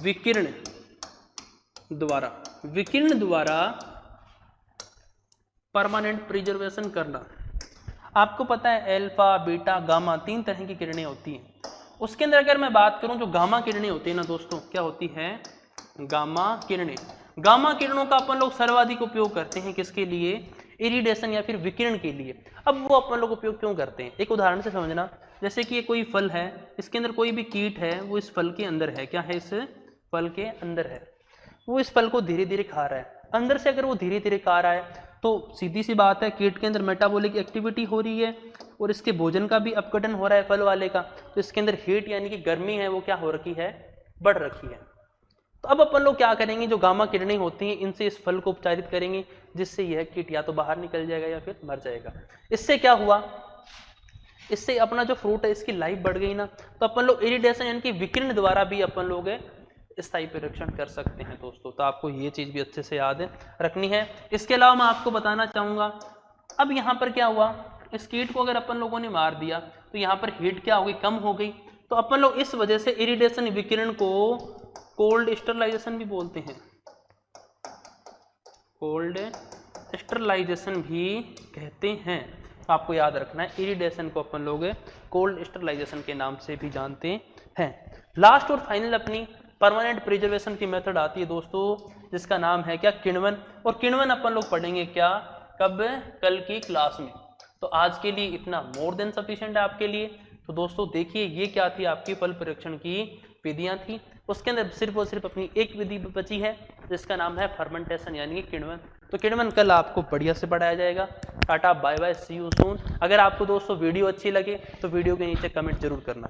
विकिरण द्वारा। विकिरण द्वारा परमानेंट प्रिजर्वेशन करना। आपको पता है अल्फा, बीटा, गामा 3 तरह की किरणें होती हैं। उसके अंदर अगर मैं बात करूं, जो गामा किरणें होती है ना दोस्तों, क्या होती है? गामा किरणें। गामा किरणों का अपन लोग सर्वाधिक उपयोग करते हैं किसके लिए? इरिडेशन या फिर विकिरण के लिए। अब वो अपन लोग उपयोग क्यों करते हैं? एक उदाहरण से समझना। जैसे कि ये कोई फल है, इसके अंदर कोई भी कीट है, वो इस फल के अंदर है। क्या है? इस फल के अंदर है। वो इस फल को धीरे धीरे खा रहा है। अंदर से अगर वो धीरे धीरे खा रहा है तो सीधी सी बात है, कीट के अंदर मेटाबॉलिक एक्टिविटी हो रही है और इसके भोजन का भी अपघटन हो रहा है फल वाले का। तो इसके अंदर हीट यानी कि गर्मी है वो क्या हो रखी है? बढ़ रखी है। तो अब अपन लोग क्या करेंगे? जो गामा किरणें होती हैं इनसे इस फल को उपचारित करेंगे, जिससे यह कीट या तो बाहर निकल जाएगा या फिर मर जाएगा। इससे क्या हुआ? इससे अपना जो फ्रूट है इसकी लाइफ बढ़ गई ना। तो अपन लोग इरिडेशन यानी कि विकिरण द्वारा भी अपन लोग स्थायी परीक्षण कर सकते हैं दोस्तों। तो आपको ये चीज भी अच्छे से याद रखनी है। इसके अलावा मैं आपको बताना चाहूंगा, अब यहाँ पर क्या हुआ? इस कीट को अगर अपन लोगों ने मार दिया तो यहाँ पर हीट क्या हो गई? कम हो गई। तो अपन लोग इस वजह से इरिडेशन विकिरण को कोल्ड स्टरलाइजेशन भी बोलते हैं। कोल्ड स्टरलाइजेशन भी कहते हैं। तो आपको याद रखना है, इरिडेशन को अपन लोग कोल्ड स्टरलाइजेशन के नाम से भी जानते हैं। लास्ट और फाइनल अपनी परमानेंट प्रिजर्वेशन की मेथड आती है दोस्तों, जिसका नाम है क्या? किण्वन। और किण्वन अपन लोग पढ़ेंगे क्या? कब? कल की क्लास में। तो आज के लिए इतना मोर देन सफिशिएंट है आपके लिए। तो दोस्तों देखिए, ये क्या थी? आपकी फल परीक्षण की विधियां थी। उसके अंदर सिर्फ और सिर्फ अपनी एक विधि बची है जिसका नाम है फर्मेंटेशन यानी कि किण्वन। तो किण्वन कल आपको बढ़िया से पढ़ाया जाएगा। Tata, bye bye, see you soon. अगर आपको दोस्तों वीडियो अच्छी लगे तो वीडियो के नीचे कमेंट जरूर करना।